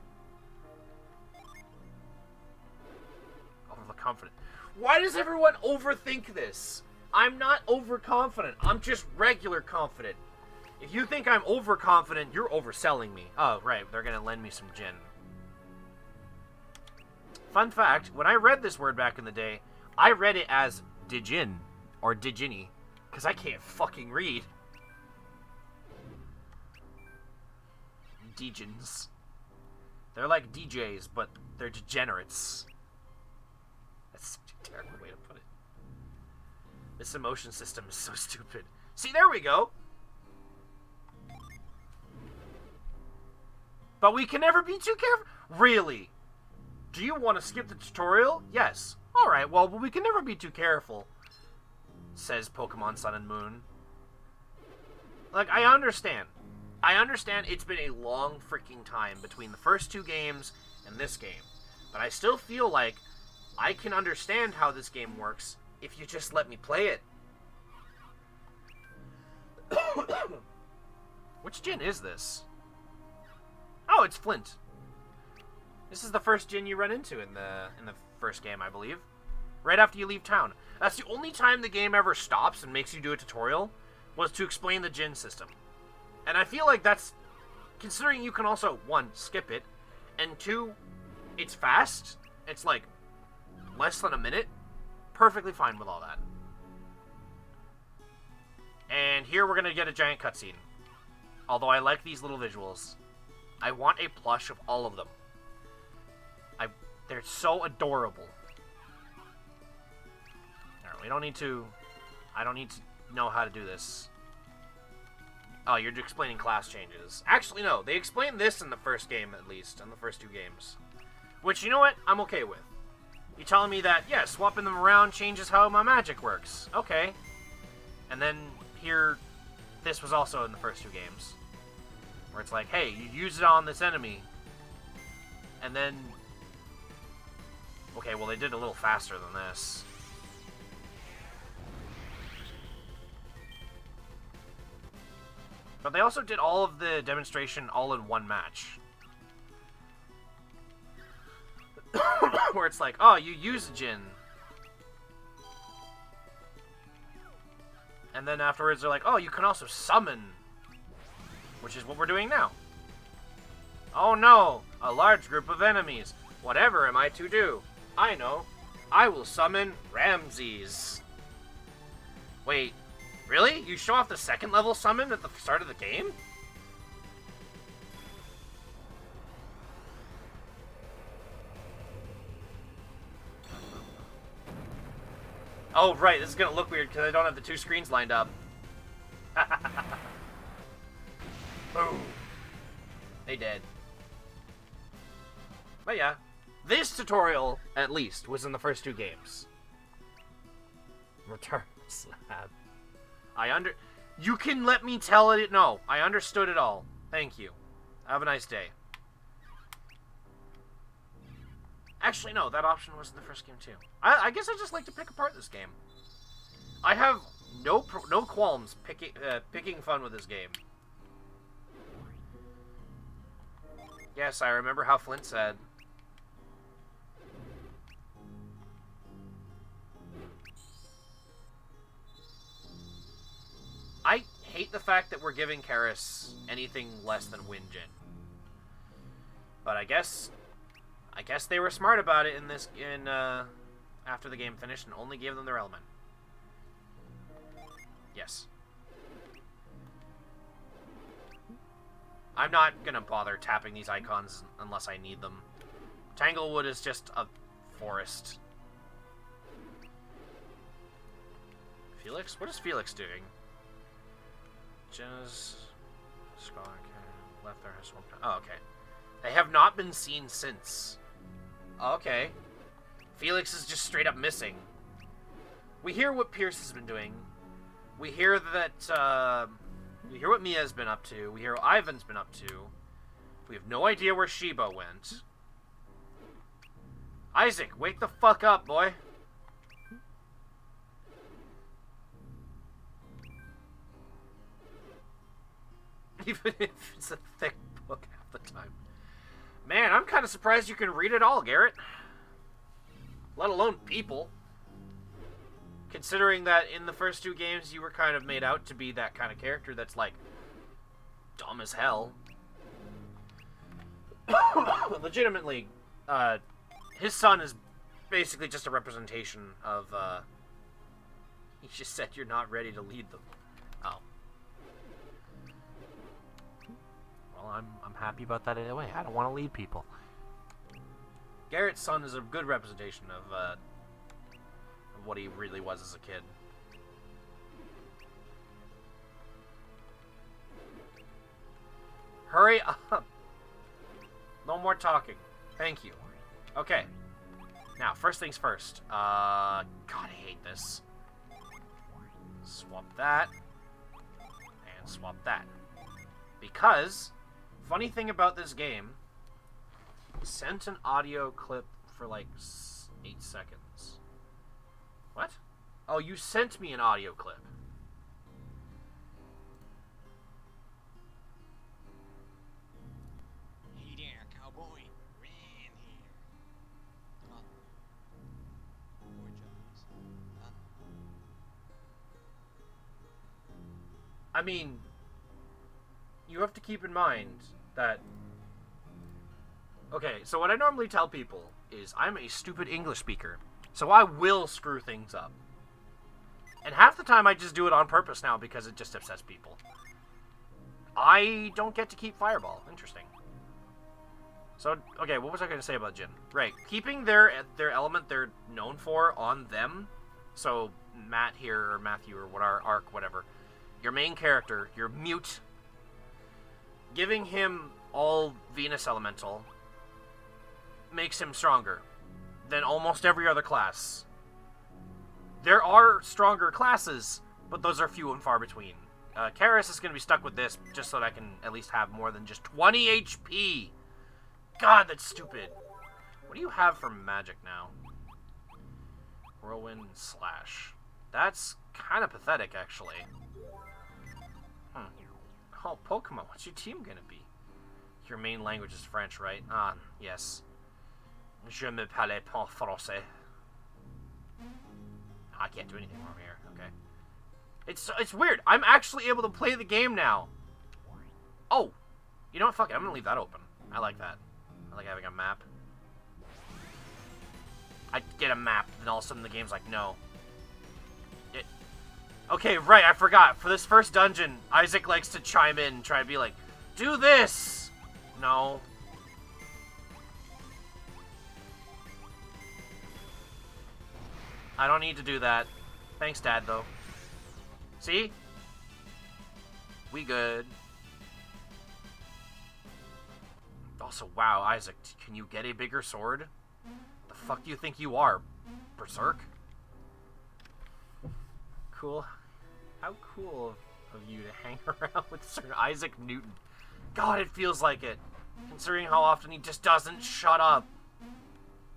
Overconfident. Why does everyone overthink this? I'm not overconfident. I'm just regular confident. If you think I'm overconfident, you're overselling me. Oh, right. They're going to lend me some gin. Fun fact, when I read this word back in the day, I read it as Dijin, or Dijini, because I can't fucking read. Dijins. They're like DJs, but they're degenerates. That's such a terrible way to put it. This emotion system is so stupid. See, there we go! But we can never be too careful. Really? Do you want to skip the tutorial? Yes. Alright, well, we can never be too careful, says Pokemon Sun and Moon. Like, I understand. I understand it's been a long freaking time between the first two games and this game. But I still feel like I can understand how this game works if you just let me play it. Which gin is this? Oh, it's Flint. This is the first gin you run into in the first game, I believe. Right after you leave town. That's the only time the game ever stops and makes you do a tutorial, was to explain the gin system. And I feel like that's, considering you can also, one, skip it, and two, it's fast. It's like less than a minute. Perfectly fine with all that. And here we're going to get a giant cutscene. Although I like these little visuals. I want a plush of all of them. They're so adorable. Alright, we don't need to... I don't need to know how to do this. Oh, you're explaining class changes. Actually, no. They explained this in the first game, at least. In the first two games. Which, you know what? I'm okay with. You're telling me that, yeah, swapping them around changes how my magic works. Okay. And then here, this was also in the first two games. Where it's like, hey, you use it on this enemy. And then... Okay, well, they did it a little faster than this. But they also did all of the demonstration all in one match. Where it's like, oh, you use a gin. And then afterwards they're like, oh, you can also summon. Which is what we're doing now. Oh no, a large group of enemies. Whatever am I to do? I know. I will summon Ramses. Wait, really? You show off the second level summon at the start of the game? Oh, right, this is gonna look weird because I don't have the two screens lined up. Boom. They did. But yeah, this tutorial, at least, was in the first two games. Return slab. You can let me tell it. No, I understood it all. Thank you. Have a nice day. Actually, no, that option was in the first game too. I guess I just like to pick apart this game. I have no qualms picking fun with this game. Yes, I remember how Flint said. I hate the fact that we're giving Karis anything less than Win Gin. But I guess guess they were smart about it after the game finished and only gave them their element. Yes. I'm not gonna bother tapping these icons unless I need them. Tanglewood is just a forest. Felix? What is Felix doing? Jenna's... left there has one... Oh, okay. They have not been seen since. Okay. Felix is just straight up missing. We hear what Pierce has been doing. We hear that, we hear what Mia's been up to. We hear what Ivan's been up to. We have no idea where Sheba went. Isaac, wake the fuck up, boy. Even if it's a thick book half the time. Man, I'm kind of surprised you can read it all, Garrett. Let alone people. Considering that in the first 2 games you were kind of made out to be that kind of character that's, like, dumb as hell. Legitimately, his son is basically just a representation of, he just said you're not ready to lead them. Oh. Well, I'm happy about that anyway. I don't want to lead people. Garrett's son is a good representation of what he really was as a kid. Hurry up! No more talking. Thank you. Okay. Now, first things first. God, I hate this. Swap that. And swap that. Because, funny thing about this game, sent an audio clip for like 8 seconds. What? Oh, you sent me an audio clip.
Hey there, cowboy. Ran here. Huh? Poor Jones. Huh?
I mean, you have to keep in mind that... Okay, so what I normally tell people is I'm a stupid English speaker, so I will screw things up. And half the time I just do it on purpose now because it just upsets people. I don't get to keep Fireball. Interesting. So, okay, what was I going to say about Jin? Right, keeping their element they're known for on them. So, Matt here, or Matthew, or what our arc, whatever. Your main character, your mute. Giving him all Venus Elemental makes him stronger than almost every other class. There are stronger classes, but those are few and far between. Karis is going to be stuck with this just so that I can at least have more than just 20 HP. God, that's stupid. What do you have for magic now? Whirlwind Slash. That's kind of pathetic, actually. Oh, Pokemon, what's your team going to be? Your main language is French, right? Ah, yes. Je me parle pas français. I can't do anything wrong here. Okay. It's weird. I'm actually able to play the game now. Oh. You know what? Fuck it. I'm going to leave that open. I like that. I like having a map. I get a map, and all of a sudden the game's like, no. Okay, right. I forgot. For this first dungeon, Isaac likes to chime in and try to be like, do this! No. I don't need to do that. Thanks, Dad, though. See? We good. Also, wow, Isaac, can you get a bigger sword? The fuck do you think you are? Berserk? Cool. How cool of you to hang around with Sir Isaac Newton. God, it feels like it. Considering how often he just doesn't shut up.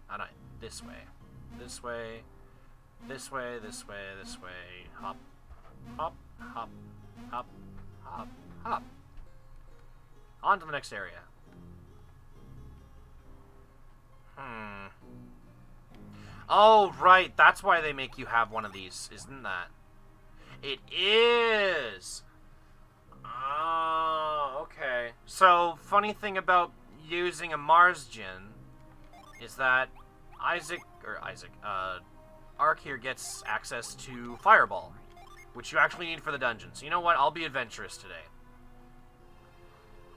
Alright, this way. This way. This way, this way, this way. Hop. Hop, hop, hop, hop, hop. On to the next area. Oh, right. That's why they make you have one of these, isn't that? It is! Oh, okay. So, funny thing about using a Mars Gin is that Ark here gets access to Fireball, which you actually need for the dungeon. So you know what? I'll be adventurous today.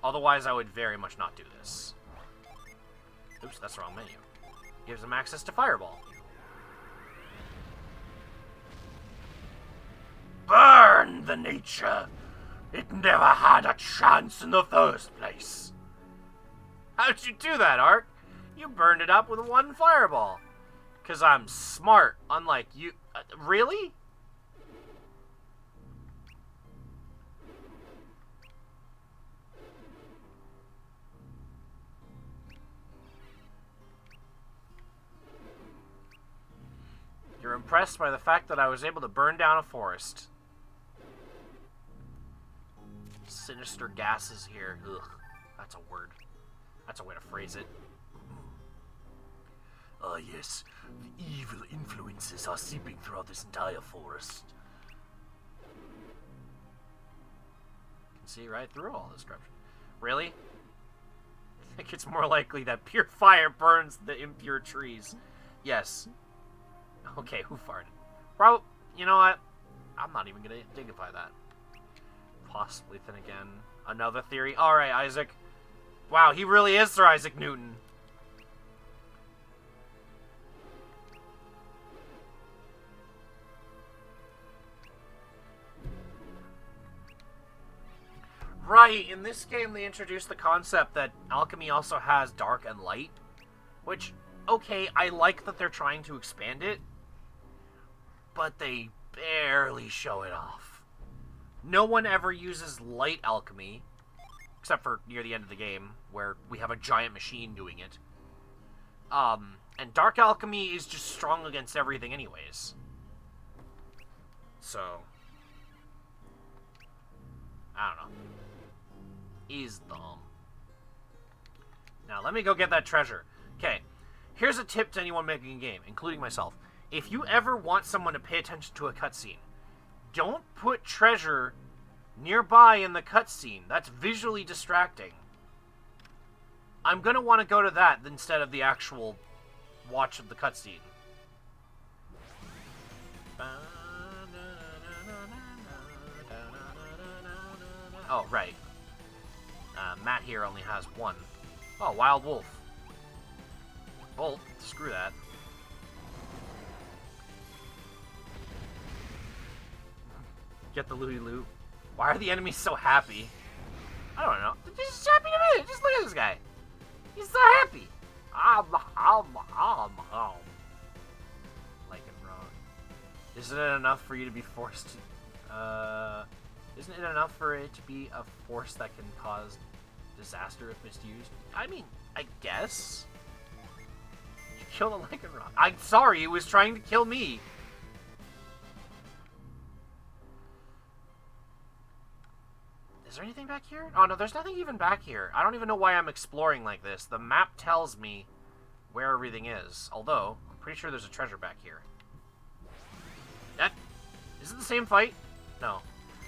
Otherwise, I would very much not do this. Oops, that's the wrong menu. Gives him access to Fireball. Burn the nature! It never had a chance in the first place. How'd you do that, Ark? You burned it up with one Fireball. 'Cause I'm smart, unlike you. Really? You're impressed by the fact that I was able to burn down a forest. Sinister gases here. Ugh, that's a word. That's a way to phrase it. Ah, yes. The evil influences are seeping throughout this entire forest. You can see right through all this corruption. Really? I think it's more likely that pure fire burns the impure trees. Yes. Okay, who farted? Bro, you know what? I'm not even gonna dignify that. Possibly, then again, another theory. Alright, Isaac. Wow, he really is Sir Isaac Newton. Right, in this game they introduced the concept that alchemy also has dark and light. Which, okay, I like that they're trying to expand it, but they barely show it off. No one ever uses light alchemy, except for near the end of the game, where we have a giant machine doing it. And dark alchemy is just strong against everything anyways. So, I don't know. Is dumb. Now, let me go get that treasure. Okay, here's a tip to anyone making a game, including myself. If you ever want someone to pay attention to a cutscene, don't put treasure nearby in the cutscene. That's visually distracting. I'm going to want to go to that instead of the actual watch of the cutscene. Oh, right. Matt here only has one. Oh, Wild Wolf. Bolt, screw that. Get the looty loot. Why are the enemies so happy? I don't know. They're just happy to be. Just look at this guy. He's so happy. Like and wrong. Isn't it enough for you to be forced to... Isn't it enough for it to be a force that can cause disaster if misused? I mean, I guess. You killed a Lycanroc. I'm sorry, it was trying to kill me. Is there anything back here? Oh, no, there's nothing even back here. I don't even know why I'm exploring like this. The map tells me where everything is. Although, I'm pretty sure there's a treasure back here. That... Is it the same fight? No.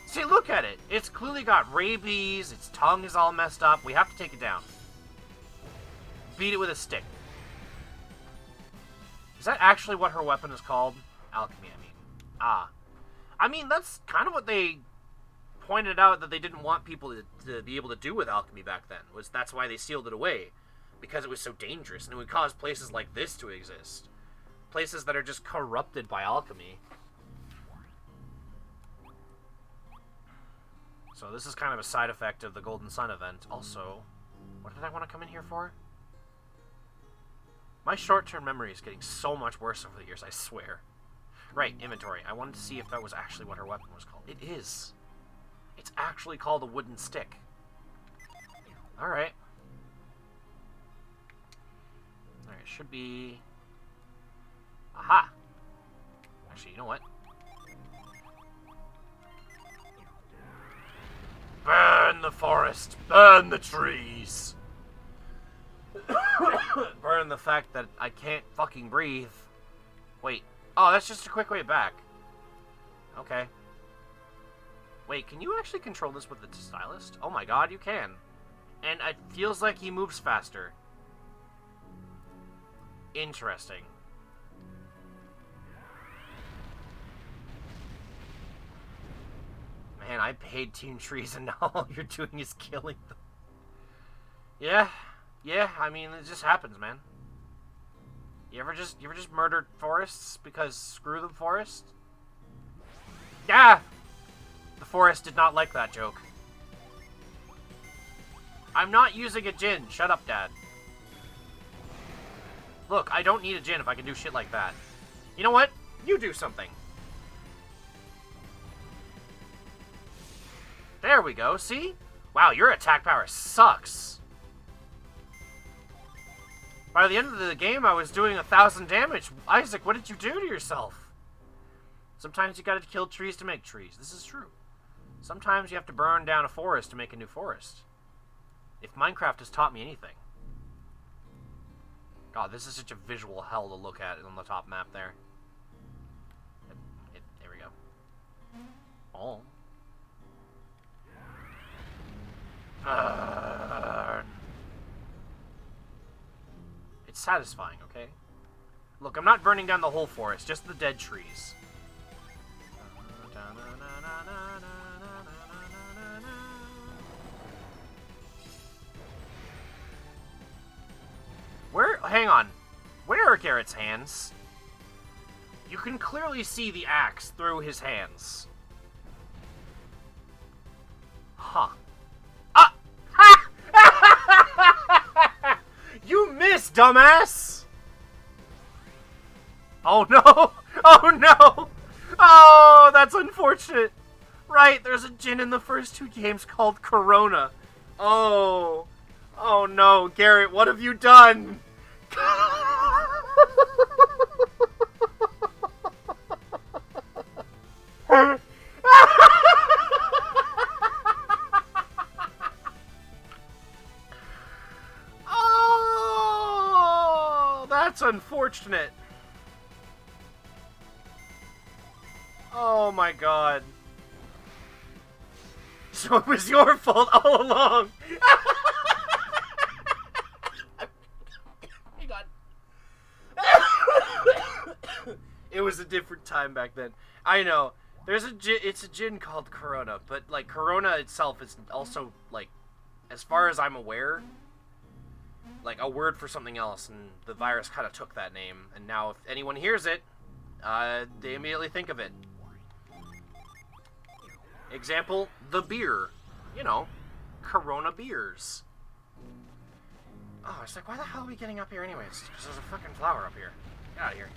See, look at it. It's clearly got rabies. Its tongue is all messed up. We have to take it down. Beat it with a stick. Is that actually what her weapon is called? Alchemy, I mean. Ah. I mean, that's kind of what they pointed out that they didn't want people to be able to do with alchemy back then. That's why they sealed it away. Because it was so dangerous. And it would cause places like this to exist. Places that are just corrupted by alchemy. So this is kind of a side effect of the Golden Sun event. Also, what did I want to come in here for? My short-term memory is getting so much worse over the years, I swear. Right, inventory. I wanted to see if that was actually what her weapon was called. It is. It's actually called a wooden stick. Alright. Alright, it should be... Aha! Actually, you know what? Burn the forest! Burn the trees! Burn the fact that I can't fucking breathe. Wait. Oh, that's just a quick way back. Okay. Wait, can you actually control this with the stylist? Oh my god, you can. And it feels like he moves faster. Interesting. Man, I paid Team Trees and now all you're doing is killing them. Yeah, I mean, it just happens, man. You ever just murdered forests because screw the forest? Yeah! The forest did not like that joke. I'm not using a Jin. Shut up, Dad. Look, I don't need a Jin if I can do shit like that. You know what? You do something. There we go, see? Wow, your attack power sucks. By the end of the game, I was doing 1,000 damage. Isaac, what did you do to yourself? Sometimes you gotta kill trees to make trees. This is true. Sometimes you have to burn down a forest to make a new forest. If Minecraft has taught me anything. God, this is such a visual hell to look at on the top map there. There we go. Oh. It's satisfying, okay? Look, I'm not burning down the whole forest, just the dead trees. Where? Hang on. Where are Garrett's hands? You can clearly see the axe through his hands. Huh. Ah! You missed, dumbass! Oh no! Oh no! Oh, that's unfortunate. Right, there's a Jin in the first 2 games called Corona. Oh. Oh no, Garrett, what have you done? Oh, that's unfortunate. Oh my god. So it was your fault all along. Hang on. It was a different time back then. I know. It's a Jin called Corona, but like Corona itself is also like, as far as I'm aware, like a word for something else, and the virus kind of took that name, and now if anyone hears it, they immediately think of it. Example, the beer. You know, Corona beers. Oh, it's like, why the hell are we getting up here anyways? Because there's a freaking flower up here. Get out of here.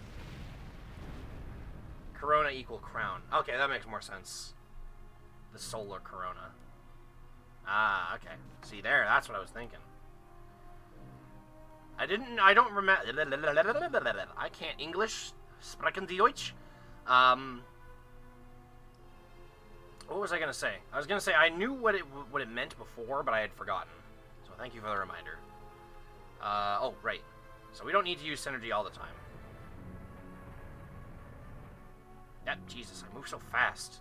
Corona equal crown. Okay, that makes more sense. The solar corona. Ah, okay. See there, that's what I was thinking. I don't remember. I can't English. Sprechen die Deutsch. What was I gonna say? I was gonna say I knew what it meant before, but I had forgotten. So thank you for the reminder. Oh, right. So we don't need to use synergy all the time. Yeah, Jesus, I move so fast.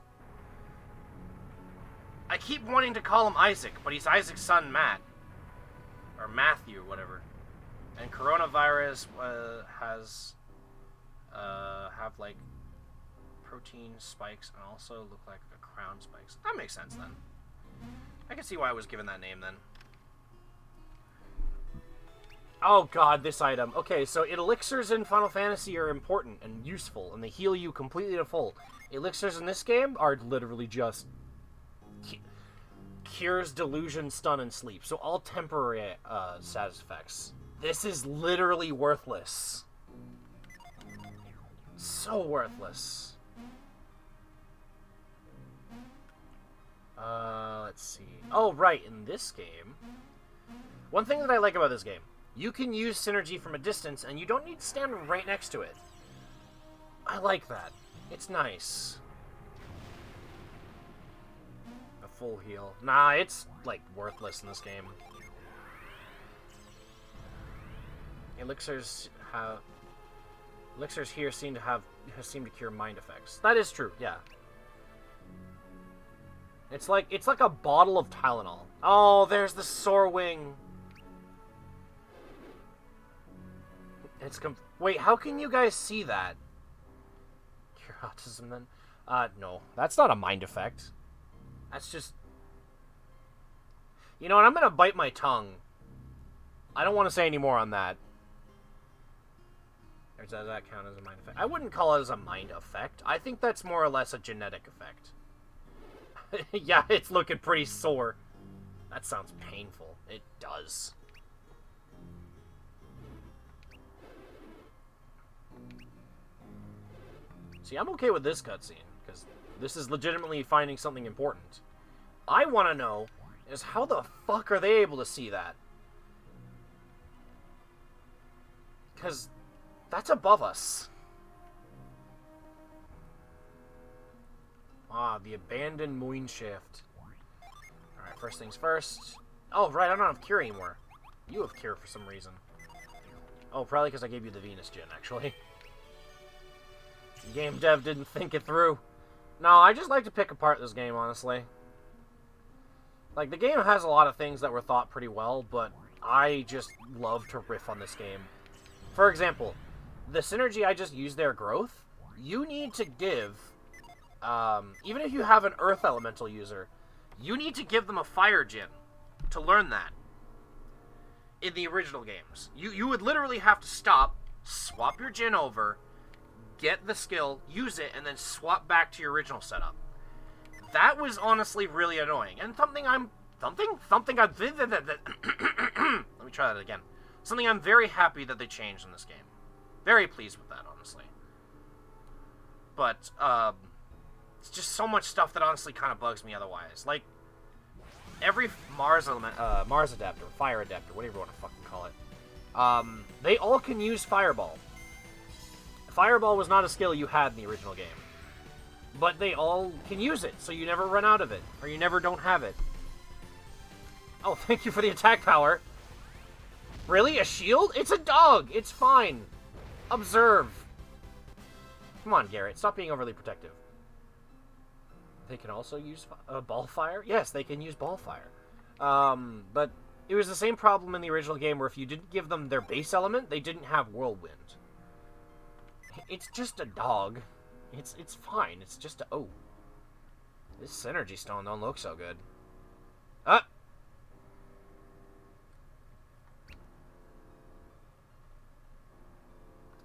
I keep wanting to call him Isaac, but he's Isaac's son, Matt. Or Matthew, whatever. And coronavirus have, like, protein spikes and also look like a crown spikes. That makes sense, then. I can see why I was given that name, then. Oh god, this item. Okay, so elixirs in Final Fantasy are important and useful, and they heal you completely to full. Elixirs in this game are literally just cures, delusion, stun, and sleep. So all temporary status effects. This is literally worthless. So worthless. Let's see. Oh, right, in this game. One thing that I like about this game. You can use synergy from a distance, and you don't need to stand right next to it. I like that. It's nice. A full heal. Nah, it's, like, worthless in this game. Elixirs here seem to cure mind effects. That is true, yeah. It's like a bottle of Tylenol. Oh, there's the Soarwing. Wait, how can you guys see that? Your autism, then? No. That's not a mind effect. That's just... You know what, I'm gonna bite my tongue. I don't want to say any more on that. Or does that count as a mind effect? I wouldn't call it as a mind effect. I think that's more or less a genetic effect. Yeah, it's looking pretty sore. That sounds painful. It does. See, I'm okay with this cutscene, because this is legitimately finding something important. I want to know is how the fuck are they able to see that? Because that's above us. Ah, the abandoned moon shaft. Alright, first things first. Oh, right, I don't have cure anymore. You have cure for some reason. Oh, probably because I gave you the Venus Gin, actually. Game dev didn't think it through. No, I just like to pick apart this game, honestly. Like, the game has a lot of things that were thought pretty well, but I just love to riff on this game. For example, the synergy I just used there, Growth, you need to give, even if you have an Earth Elemental user, you need to give them a Fire Gin to learn that. In the original games. You would literally have to stop, swap your Gin over, get the skill, use it, and then swap back to your original setup. That was honestly really annoying, and something I'm let me try that again. Something I'm very happy that they changed in this game. Very pleased with that, honestly. But it's just so much stuff that honestly kind of bugs me otherwise. Like every Mars adapter, fire adapter, whatever you want to fucking call it, they all can use Fireball. Fireball was not a skill you had in the original game. But they all can use it, so you never run out of it. Or you never don't have it. Oh, thank you for the attack power. Really? A shield? It's a dog! It's fine. Observe. Come on, Garrett. Stop being overly protective. They can also use ball fire? Yes, they can use ball fire. But it was the same problem in the original game where if you didn't give them their base element, they didn't have whirlwind. It's just a dog. It's fine. It's just a... Oh. This synergy stone don't look so good. Ah!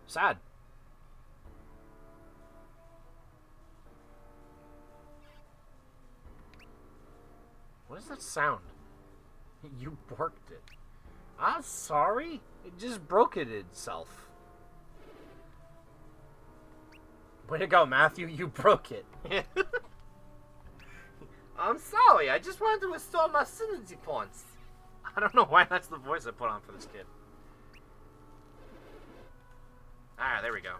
Sad. What is that sound? You borked it. I'm sorry. It just broke it itself. Way to go, Matthew. You broke it. I'm sorry. I just wanted to restore my synergy points. I don't know why that's the voice I put on for this kid. Ah, there we go.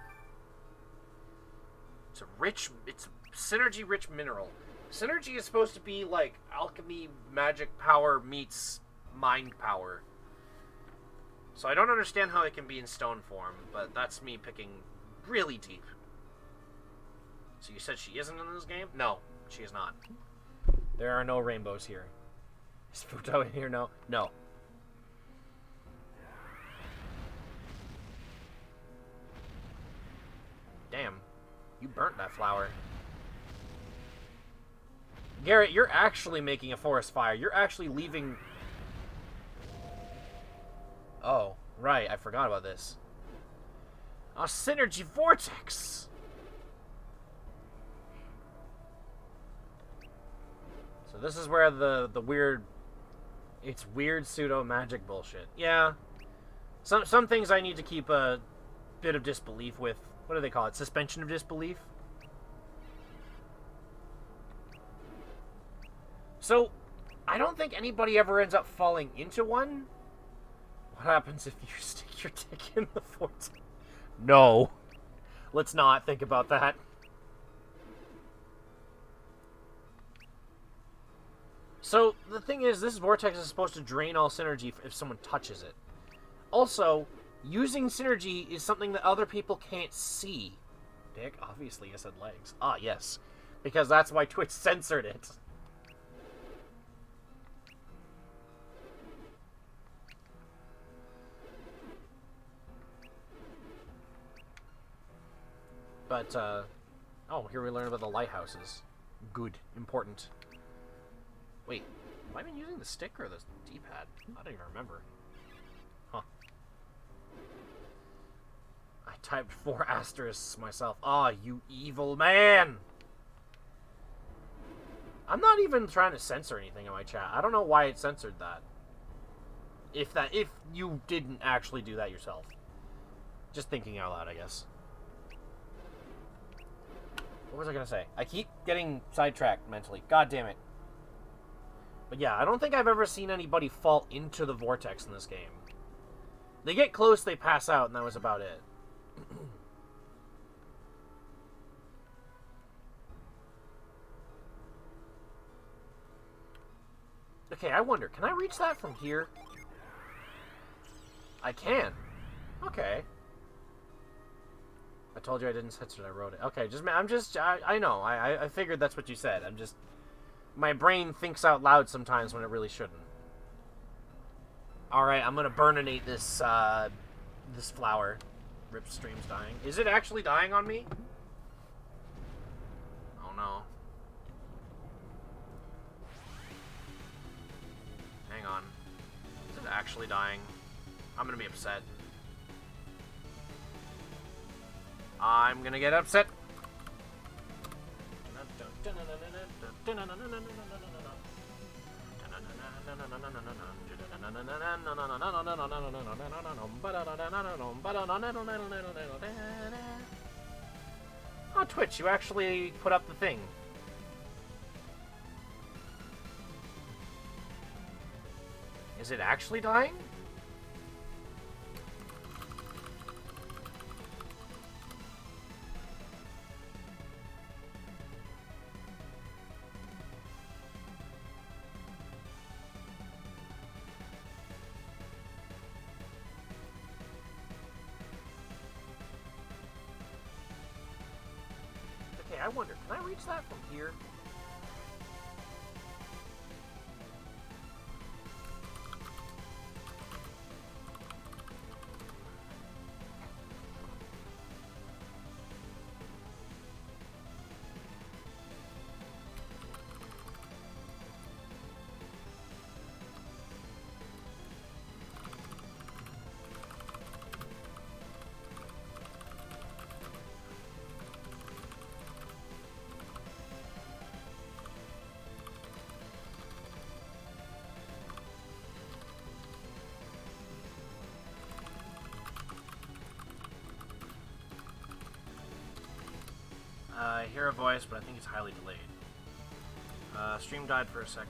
It's a synergy-rich mineral. Synergy is supposed to be like alchemy, magic power meets mind power. So I don't understand how it can be in stone form, but that's me picking really deep. So you said she isn't in this game? No, she is not. There are no rainbows here. Is Futo in here? No. No. Damn. You burnt that flower. Garrett, you're actually making a forest fire. You're actually leaving... Oh, right. I forgot about this. A synergy vortex! So this is where the weird... It's weird pseudo-magic bullshit. Yeah. Some things I need to keep a bit of disbelief with. What do they call it? Suspension of disbelief? So, I don't think anybody ever ends up falling into one. What happens if you stick your dick in the vortex? No. Let's not think about that. So, the thing is, this vortex is supposed to drain all synergy if someone touches it. Also, using synergy is something that other people can't see. Dick? Obviously, I said legs. Ah, yes. Because that's why Twitch censored it. But, oh, here we learn about the lighthouses. Good. Important. Wait, have I been using the stick or the D-pad? I don't even remember. Huh. I typed 4 asterisks myself. Ah, you evil man! I'm not even trying to censor anything in my chat. I don't know why it censored that. If you didn't actually do that yourself. Just thinking out loud, I guess. What was I gonna say? I keep getting sidetracked mentally. God damn it. But yeah, I don't think I've ever seen anybody fall into the vortex in this game. They get close, they pass out, and that was about it. Okay, I wonder, can I reach that from here? I can. Okay. I told you I didn't censor it, I wrote it. Okay, I know, I figured that's what you said. I'm just, my brain thinks out loud sometimes when it really shouldn't. Alright, I'm gonna burninate this, this flower. Rip stream's dying. Is it actually dying on me? Oh no. Hang on. Is it actually dying? I'm gonna be upset. I'm gonna get upset. Oh, Twitch, you actually put up the thing. Is it actually dying? I wonder, can I reach that from here? I hear a voice, but I think it's highly delayed. Stream died for a second.